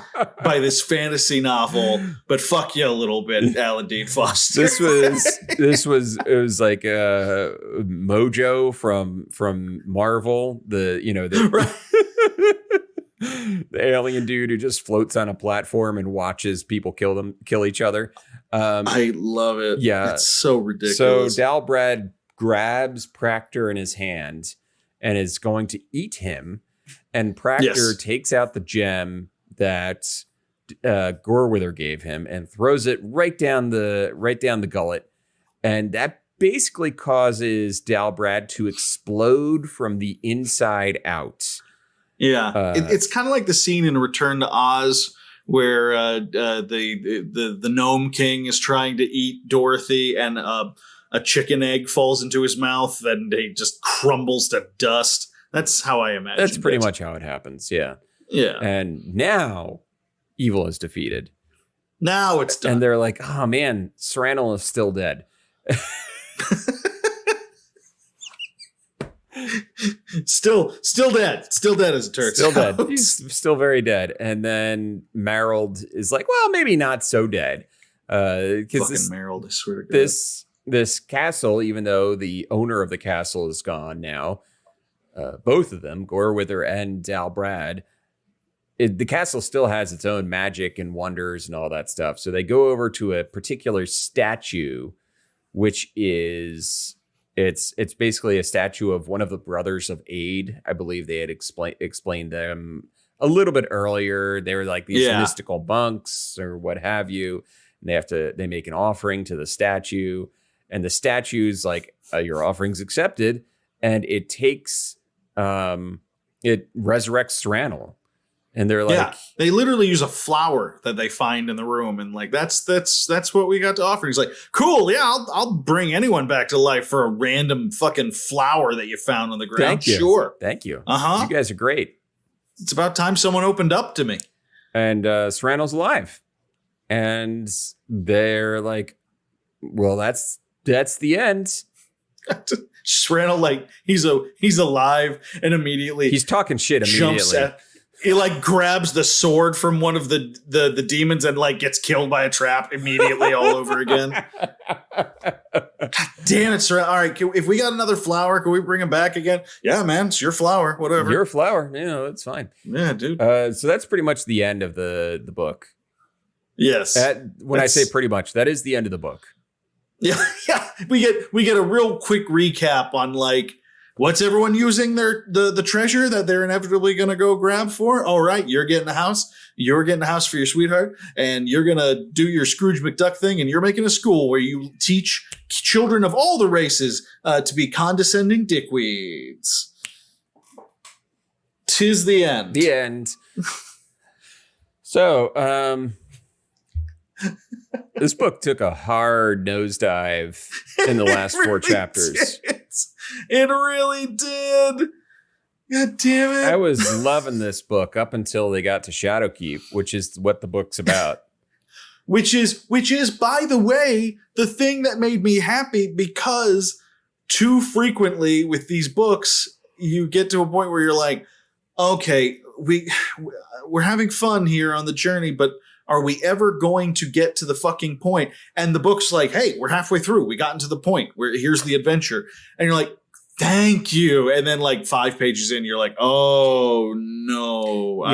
fantasy novel, but fuck you a little bit, Alan Dean Foster. It was like Mojo from Marvel, the alien dude who just floats on a platform and watches people kill each other. I love it. Yeah, it's so ridiculous. So Dalbrad grabs Proctor in his hand and is going to eat him, and Proctor takes out the gem that Gorewither gave him and throws it right down the gullet, and that basically causes Dalbrad to explode from the inside out. Yeah, it's kind of like the scene in Return to Oz where the Gnome King is trying to eat Dorothy, and a chicken egg falls into his mouth, and he just crumbles to dust. That's how I imagine. That's pretty much how it happens. Yeah. Yeah. And now evil is defeated. Now it's done. And they're like, oh man, Serrano is still dead. Still dead as it turns out. Still dead. He's still very dead. And then Marold is like, well, maybe not so dead. Fucking Marold, I swear to God. This castle, even though the owner of the castle is gone now, both of them, Gorewither and Dalbrad, the castle still has its own magic and wonders and all that stuff. So they go over to a particular statue, which is... It's basically a statue of one of the brothers of Aid. I believe they had explained them a little bit earlier. They were like these mystical monks or what have you. And they make an offering to the statue, and the statue's like, your offering's accepted. And it takes, it resurrects Serrano. And they're like, they literally use a flower that they find in the room, and like that's what we got to offer. He's like, cool, yeah, I'll bring anyone back to life for a random fucking flower that you found on the ground. Thank you. Sure, thank you. You guys are great. It's about time someone opened up to me. And Serrano's alive, and they're like, well, that's the end. Randall, like he's alive and immediately he's talking shit immediately. He like grabs the sword from one of the demons and like gets killed by a trap immediately all over again. God damn it, Sir. All right, if we got another flower, can we bring him back again? Yeah, man, it's your flower, whatever. Your flower, it's fine. Yeah, dude. So that's pretty much the end of the book. Yes. When I say pretty much, that is the end of the book. Yeah, yeah. We get a real quick recap on like what's everyone using the treasure that they're inevitably going to go grab for? All right, you're getting a house. You're getting a house for your sweetheart, and you're going to do your Scrooge McDuck thing, and you're making a school where you teach children of all the races to be condescending dickweeds. 'Tis the end. The end. So, this book took a hard nosedive in the last four chapters. It really did. God damn it. I was loving this book up until they got to Shadowkeep, which is what the book's about. Which is, by the way, the thing that made me happy, because too frequently with these books, you get to a point where you're like, okay, we're having fun here on the journey, but are we ever going to get to the fucking point? And the book's like, hey, we're halfway through. We gotten to the point where here's the adventure. And you're like, thank you. And then like 5 pages in, you're like, oh no.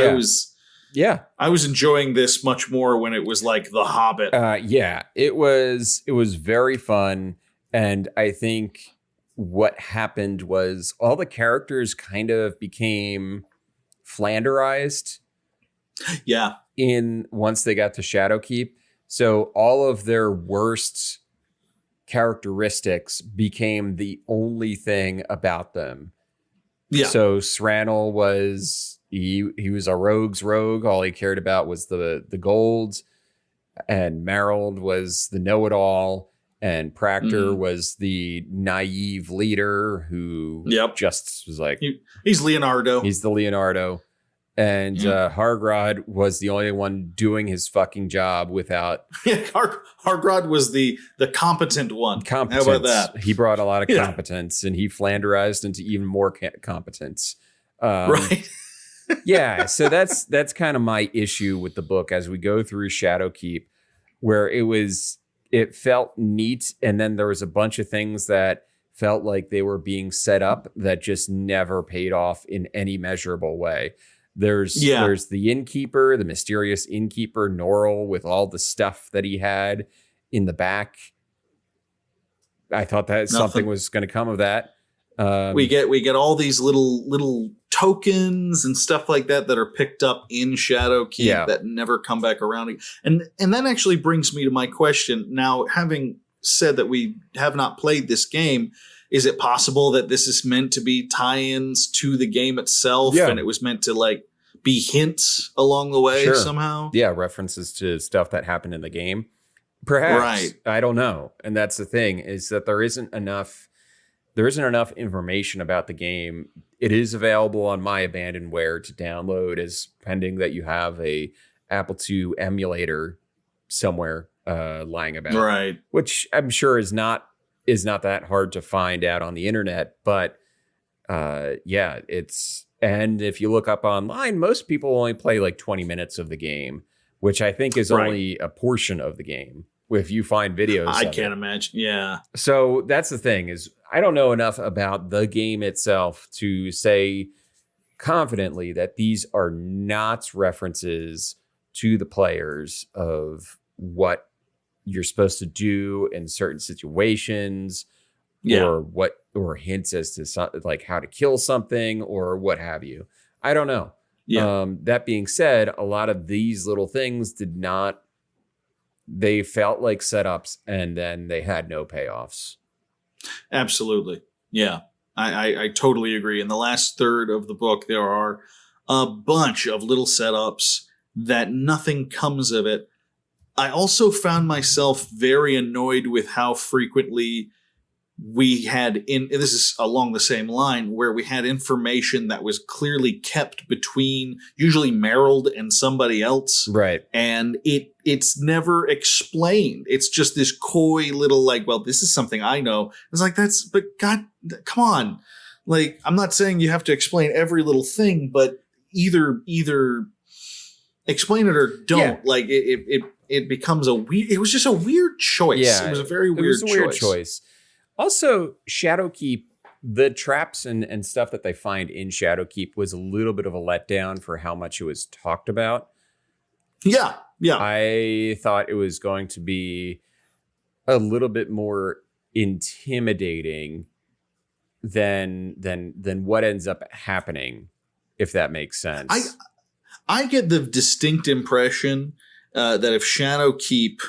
Yeah. I was enjoying this much more when it was like The Hobbit. Yeah, it was very fun. And I think what happened was all the characters kind of became Flanderized. Yeah. Once they got to Shadowkeep. So all of their worst characteristics became the only thing about them. Yeah. So Srannel was he was a rogue's rogue. All he cared about was the gold. And Merrill was the know-it-all. And Proctor was the naive leader who just was like... He's Leonardo. He's the Leonardo. And Hargrod was the only one doing his fucking job without... Hargrod was the competent one. Competence. How about that? He brought a lot of competence, and he Flanderized into even more competence. Right. Yeah, so that's kind of my issue with the book as we go through Shadowkeep, where it felt neat, and then there was a bunch of things that felt like they were being set up that just never paid off in any measurable way. There's the innkeeper, the mysterious innkeeper, Norrell, with all the stuff that he had in the back. I thought that something was going to come of that. We get all these little tokens and stuff like that are picked up in Shadowkeep that never come back around. And that actually brings me to my question. Now, having said that we have not played this game, is it possible that this is meant to be tie-ins to the game itself, and it was meant to like be hints along the way somehow? Yeah, references to stuff that happened in the game. Perhaps. Right. I don't know. And that's the thing, is that there isn't enough information about the game. It is available on My Abandonware to download, as pending that you have a Apple II emulator somewhere lying about. Right. Which I'm sure is not that hard to find out on the internet, but and if you look up online, most people only play like 20 minutes of the game, which I think is only a portion of the game. If you find videos, I can't imagine. Yeah. So that's the thing, is I don't know enough about the game itself to say confidently that these are not references to the players of what you're supposed to do in certain situations, or hints as to like how to kill something or what have you. I don't know. Yeah. That being said, a lot of these little things they felt like setups, and then they had no payoffs. Absolutely. Yeah. I totally agree. In the last third of the book, there are a bunch of little setups that nothing comes of it. I also found myself very annoyed with how frequently we had this is along the same line where we had information that was clearly kept between usually Merrill and somebody else. Right. And it's never explained. It's just this coy little like, well, this is something I know. It's like, but God, come on. Like, I'm not saying you have to explain every little thing, but either explain it or don't. Yeah. Like it becomes it was just a weird choice. Yeah, it was a very weird choice. Also, Shadowkeep, the traps and stuff that they find in Shadowkeep was a little bit of a letdown for how much it was talked about. Yeah, yeah. I thought it was going to be a little bit more intimidating than what ends up happening, if that makes sense. I get the distinct impression that if Shadowkeep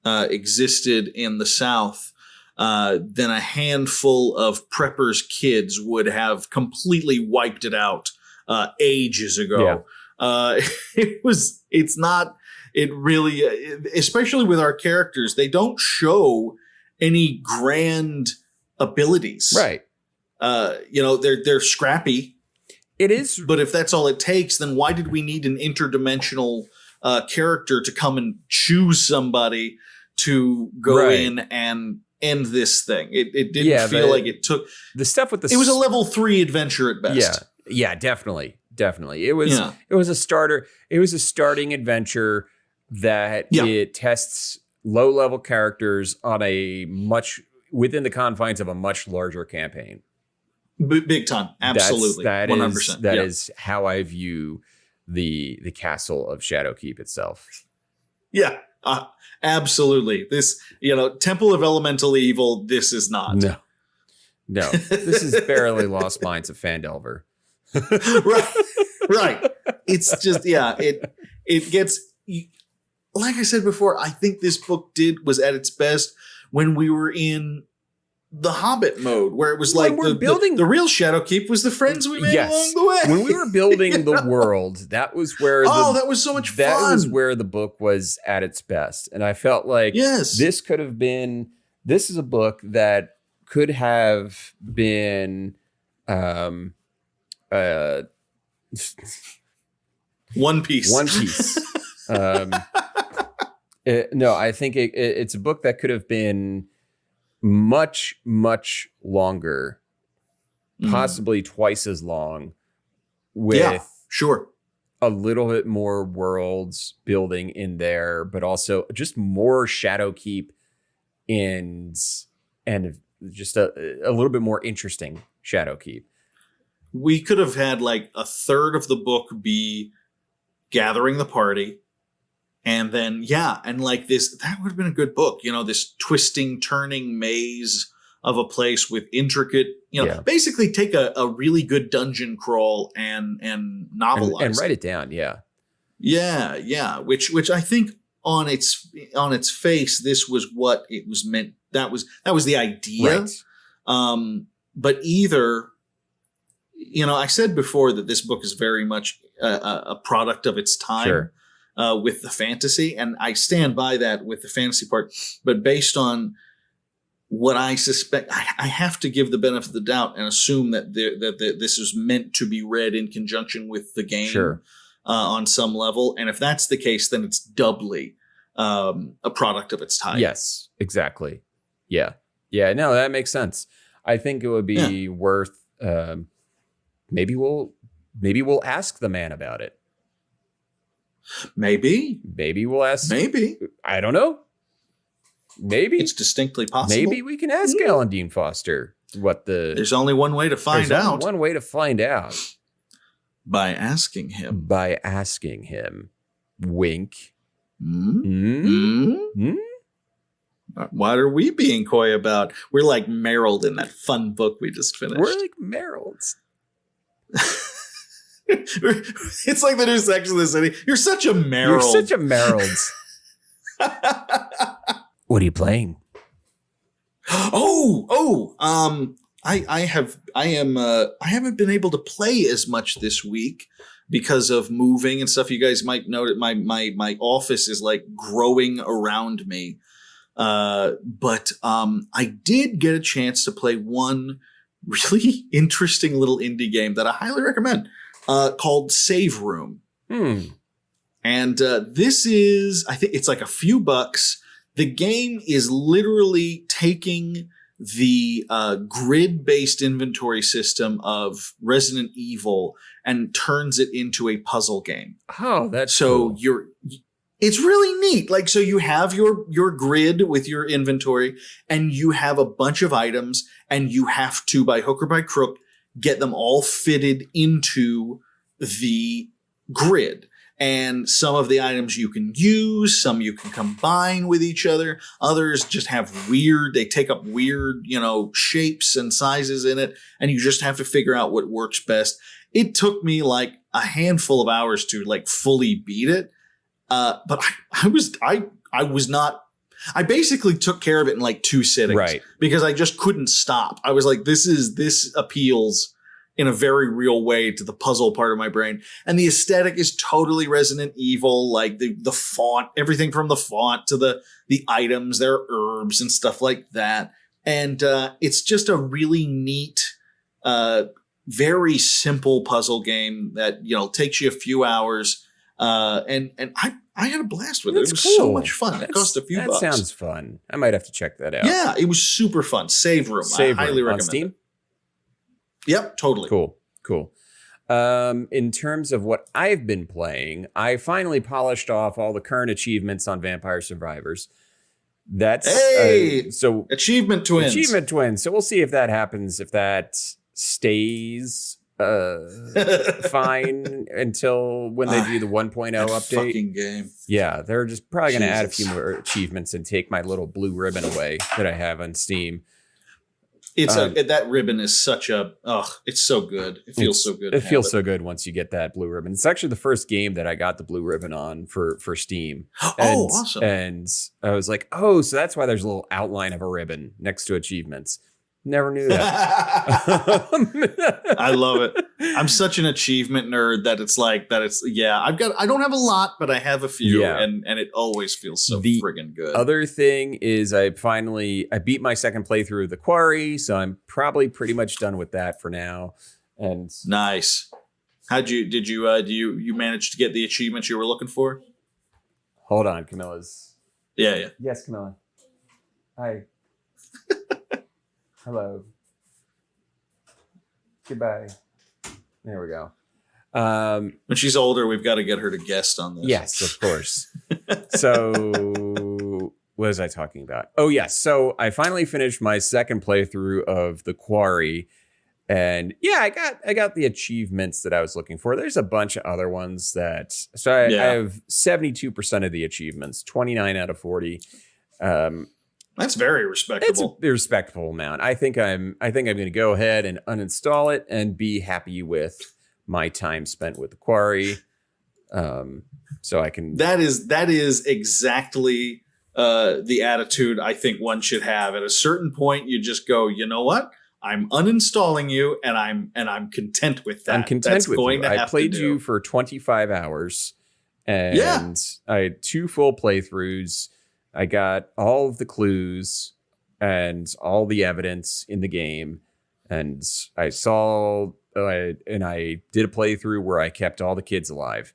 existed in the South, then a handful of preppers' kids would have completely wiped it out ages ago. Yeah. It really, especially with our characters, they don't show any grand abilities. Right. They're scrappy. It is. But if that's all it takes, then why did we need an interdimensional character to come and choose somebody to go in and end this thing? It didn't feel like it took the stuff with it was a level 3 adventure at best. Yeah, definitely. It was a starter. It was a starting adventure that it tests low level characters on within the confines of a much larger campaign. Big time. Absolutely. 100%. That is how I view the castle of Shadowkeep itself. Yeah. Absolutely. This, Temple of Elemental Evil, this is not. No. This is barely Lost Mines of Phandelver. Right. It's just, it gets, like I said before, I think this book was at its best when we were in the Hobbit mode, where it was like the real Shadowkeep was the friends we made along the way. When we were building the world, that was where that was so much fun. That was where the book was at its best. And I felt like this is a book that could have been One Piece. I think it's a book that could have been much, much longer, possibly twice as long, with a little bit more worlds building in there, but also just more Shadowkeep and just a little bit more interesting Shadowkeep. We could have had like a third of the book be gathering the party. And then, and like this, that would have been a good book, this twisting, turning maze of a place with intricate, basically take a really good dungeon crawl and novelize and write it down. Yeah. Yeah. Which I think on its face, this was what it was meant. That was the idea. Right. But either, I said before that this book is very much a product of its time. Sure. With the fantasy, and I stand by that with the fantasy part, but based on what I suspect, I have to give the benefit of the doubt and assume that this is meant to be read in conjunction with the game on some level. And if that's the case, then it's doubly a product of its time. Yes, exactly. Yeah. No, that makes sense. I think it would be worth. Maybe we'll ask the man about it. Maybe we'll ask. Maybe. I don't know. Maybe it's distinctly possible. Maybe we can ask Alan Dean Foster what There's only one way to find out. One way to find out. By asking him. Wink. What are we being coy about? We're like Merrill in that fun book we just finished. We're like Merrills. It's like the new Sex and the City. You're such a Merrill. What are you playing? I haven't been able to play as much this week because of moving and stuff. You guys might know that my office is like growing around me. But I did get a chance to play one really interesting little indie game that I highly recommend, called Save Room. And this is, I think it's like a few bucks. The game is literally taking the grid-based inventory system of Resident Evil and turns it into a puzzle game. Oh, that's so cool. It's really neat. Like, so you have your grid with your inventory, and you have a bunch of items, and you have to, by hook or by crook, get them all fitted into the grid. And some of the items you can use, some you can combine with each other. Others just have they take up weird, shapes and sizes in it. And you just have to figure out what works best. It took me like a handful of hours to like fully beat it. But I basically took care of it in like 2 sittings, right? Because I just couldn't stop. I was like, this appeals in a very real way to the puzzle part of my brain. And the aesthetic is totally Resident Evil, like the font, everything from the font to the items, there are herbs and stuff like that. And it's just a really neat, very simple puzzle game that, takes you a few hours. And I had a blast with it. It was cool. So much fun. It cost a few bucks. That sounds fun. I might have to check that out. Yeah, it was super fun. Save Room. I highly recommend on Steam? it. Yep, totally. Cool. In terms of what I've been playing, I finally polished off all the current achievements on Vampire Survivors. That's so Achievement Twins. So we'll see if that happens, if that stays fine until when they do the 1.0 update. Fucking game. Yeah, they're just probably going to add a few more achievements and take my little blue ribbon away that I have on Steam. It's that ribbon is such it's so good. It feels so good. It feels so good once you get that blue ribbon. It's actually the first game that I got the blue ribbon on for Steam. Awesome. And I was like, so that's why there's a little outline of a ribbon next to achievements. Never knew that. I love it. I'm such an achievement nerd that I don't have a lot, but I have a few, and it always feels so friggin' good. Other thing is I beat my second playthrough of The Quarry, so I'm probably pretty much done with that for now. And nice. Did you manage to get the achievements you were looking for? Hold on, Camilla's. Yeah. Yes, Camilla. Hi. Hello. Goodbye. There we go. When she's older, we've got to get her to guest on this. Yes, of course. So what was I talking about? Oh, yes. So I finally finished my second playthrough of The Quarry. And I got the achievements that I was looking for. There's a bunch of other ones I have 72% of the achievements, 29 out of 40. That's very respectable. It's a respectable amount. I think I'm going to go ahead and uninstall it and be happy with my time spent with The Quarry. So I can. That is exactly the attitude I think one should have. At a certain point, you just go, you know what? I'm uninstalling you, and I'm content with that. I'm content with you. I played you for 25 hours, and I had 2 full playthroughs. I got all of the clues and all the evidence in the game, and I did a playthrough where I kept all the kids alive.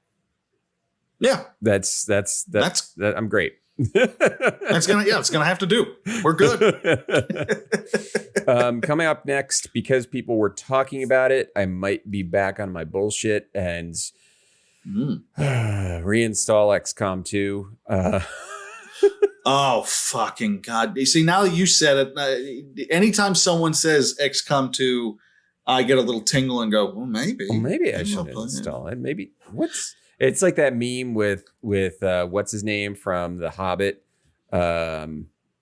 Yeah, that's I'm great. It's gonna have to do. We're good. Coming up next, because people were talking about it, I might be back on my bullshit and reinstall XCOM 2. Oh, fucking God. You see, now that you said it, anytime someone says XCOM 2, I get a little tingle and go, well, maybe I should install it. Maybe it's like that meme with what's his name from The Hobbit,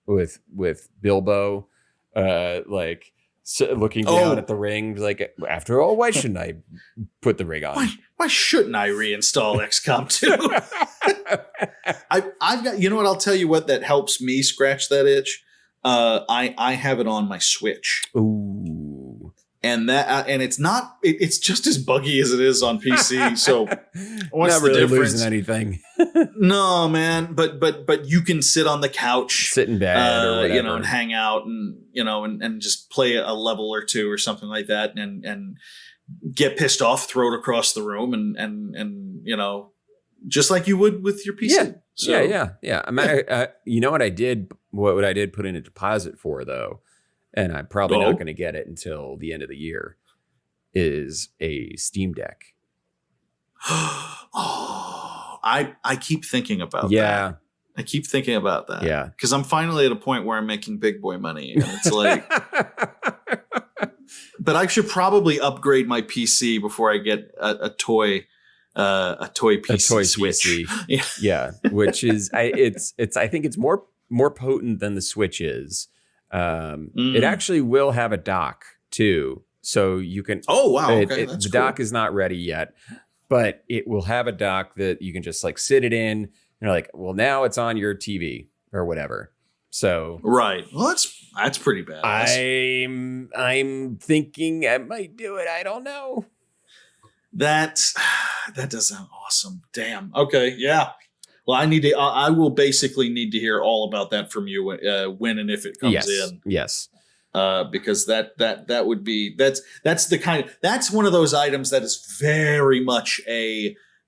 with Bilbo, looking down at the ring, like, after all, why shouldn't I put the ring on? Why shouldn't I reinstall XCOM 2? I've got, you know what? I'll tell you what that helps me scratch that itch. I have it on my Switch. Ooh. And it's not. It's just as buggy as it is on PC. So what's not the really difference? losing anything. No, man. But you can sit on the couch, sit in bed, or whatever, and hang out, and just play a level or two or something like that, and get pissed off, throw it across the room, and just like you would with your PC. Yeah. So, yeah. You know what I did? What I did put in a deposit for, though, and I'm probably not going to get it until the end of the year, is a Steam Deck. I keep thinking about that. I keep thinking about that. Yeah. Because I'm finally at a point where I'm making big boy money. And it's like, but I should probably upgrade my PC before I get a toy PC. A toy Switch. PC. Yeah. Which is, I think it's more potent than the Switch is. It actually will have a dock too. So you can, oh, wow. Okay, that's the cool. dock is not ready yet, but it will have a dock that you can just like sit it in. And you're like, well, now it's on your TV or whatever. So right. Well, that's pretty bad. I'm thinking I might do it. I don't know. That does sound awesome. Damn. Okay. Yeah. Well, I will basically need to hear all about that from you when and if it comes in. Yes. Because that would be that's one of those items that is very much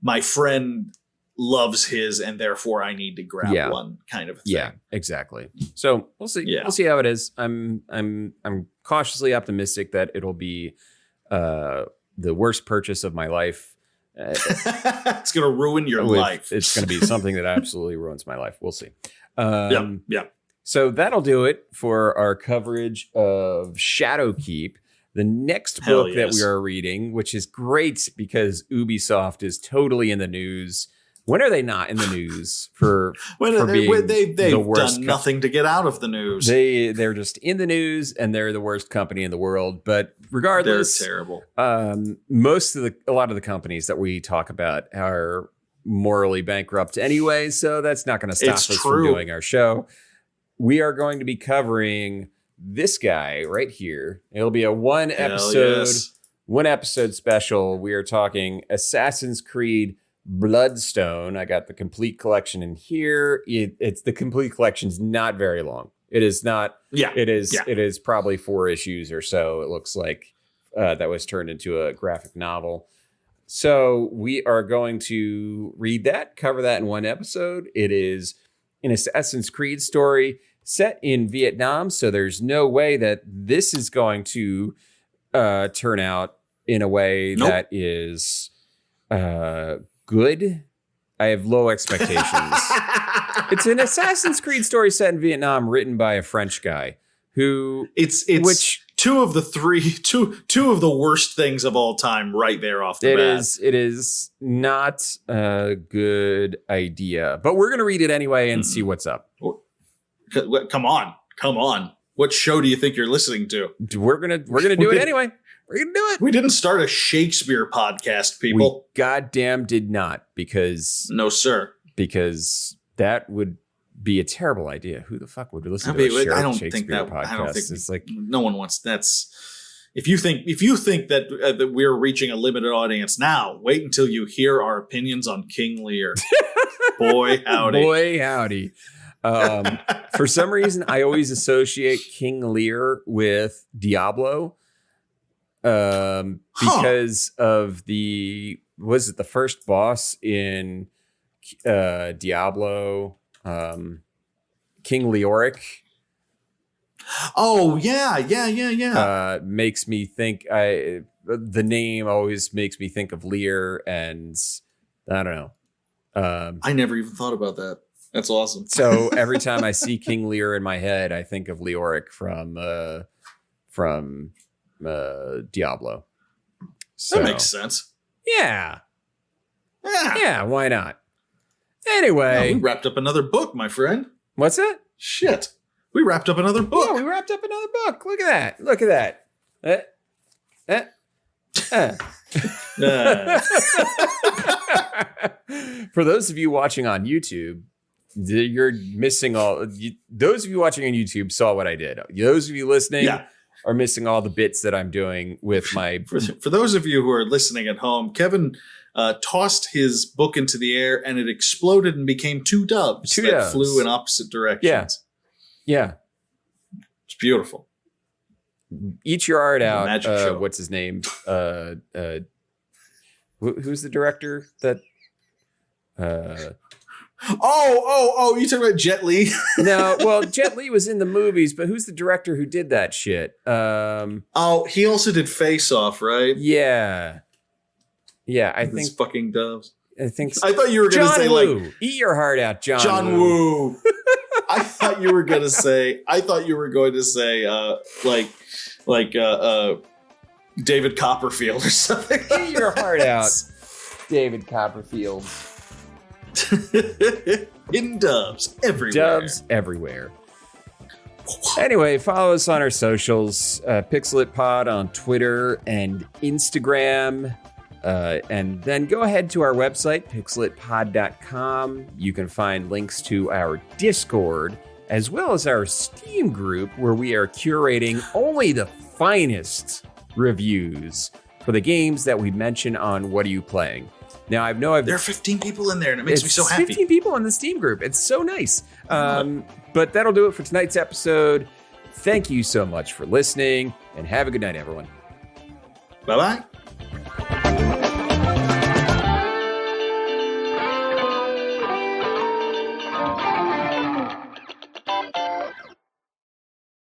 my friend loves his and therefore I need to grab one kind of thing. Yeah, exactly. So we'll see. Yeah. We'll see how it is. I'm cautiously optimistic that it'll be the worst purchase of my life. It's going to ruin your life. It's going to be something that absolutely ruins my life. We'll see. Yeah. So that'll do it for our coverage of Shadowkeep. The next book that we are reading, which is great because Ubisoft is totally in the news. When are they not in the news for being they've the worst done nothing to get out of the news. They're just in the news and they're the worst company in the world. But regardless, they're terrible. A lot of the companies that we talk about are morally bankrupt anyway, so that's not going to stop us from doing our show. We are going to be covering this guy right here. It'll be a one episode special. We are talking Assassin's Creed Bloodstone. I got the complete collection in here. It's the complete collection's not very long. It is not. Yeah. It is. Yeah. It is probably 4 issues or so. It looks like that was turned into a graphic novel. So we are going to read that, cover that in one episode. It is an Assassin's Creed story set in Vietnam. So there's no way that this is going to turn out in a way that is good. I have low expectations. It's an Assassin's Creed story set in Vietnam, written by a French guy who which two of the worst things of all time right there off the bat. It is not a good idea, but we're going to read it anyway and see what's up. Come on. What show do you think you're listening to? We're going to do it anyway. We're going to do it. We didn't start a Shakespeare podcast, people. We goddamn did not, because... No, sir. Because that would be a terrible idea. Who the fuck would listen to a Shakespeare podcast? I don't think it's like no one wants. That's if you think that we're reaching a limited audience now. Wait until you hear our opinions on King Lear. Boy howdy. For some reason, I always associate King Lear with Diablo. Because of the first boss in Diablo, King Leoric. Oh yeah. Makes me think the name always makes me think of Lear, and I don't know. I never even thought about that. That's awesome. So every time I see King Lear in my head, I think of Leoric from Diablo. So, that makes sense. Yeah, why not? Anyway, we wrapped up another book, my friend. What's that? Shit. We wrapped up another book. Yeah, we wrapped up another book. Look at that. For those of you watching on YouTube, you're missing those of you watching on YouTube saw what I did. Those of you listening, are missing all the bits that I'm doing with my. For those of you who are listening at home, Kevin tossed his book into the air and it exploded and became two doves that flew in opposite directions. Yeah. It's beautiful. Eat your art out. What's his name? Who's the director that? You talking about Jet Li? No, well, Jet Li was in the movies, but who's the director who did that shit? He also did Face Off, right? Yeah, I think fucking doves. I think I thought you were going to say Woo. like Eat your heart out, John Woo. I thought you were going to say like David Copperfield or something. Eat your heart out, David Copperfield. Hidden doves everywhere. Doves everywhere. Anyway, follow us on our socials, PixelLit Pod on Twitter and Instagram. And then go ahead to our website, pixelitpod.com. You can find links to our Discord, as well as our Steam group, where we are curating only the finest reviews for the games that we mention on What Are You Playing? Now, there are 15 people in there, and it makes me so happy. 15 people in the Steam group. It's so nice. But that'll do it for tonight's episode. Thank you so much for listening, and have a good night, everyone. Bye-bye.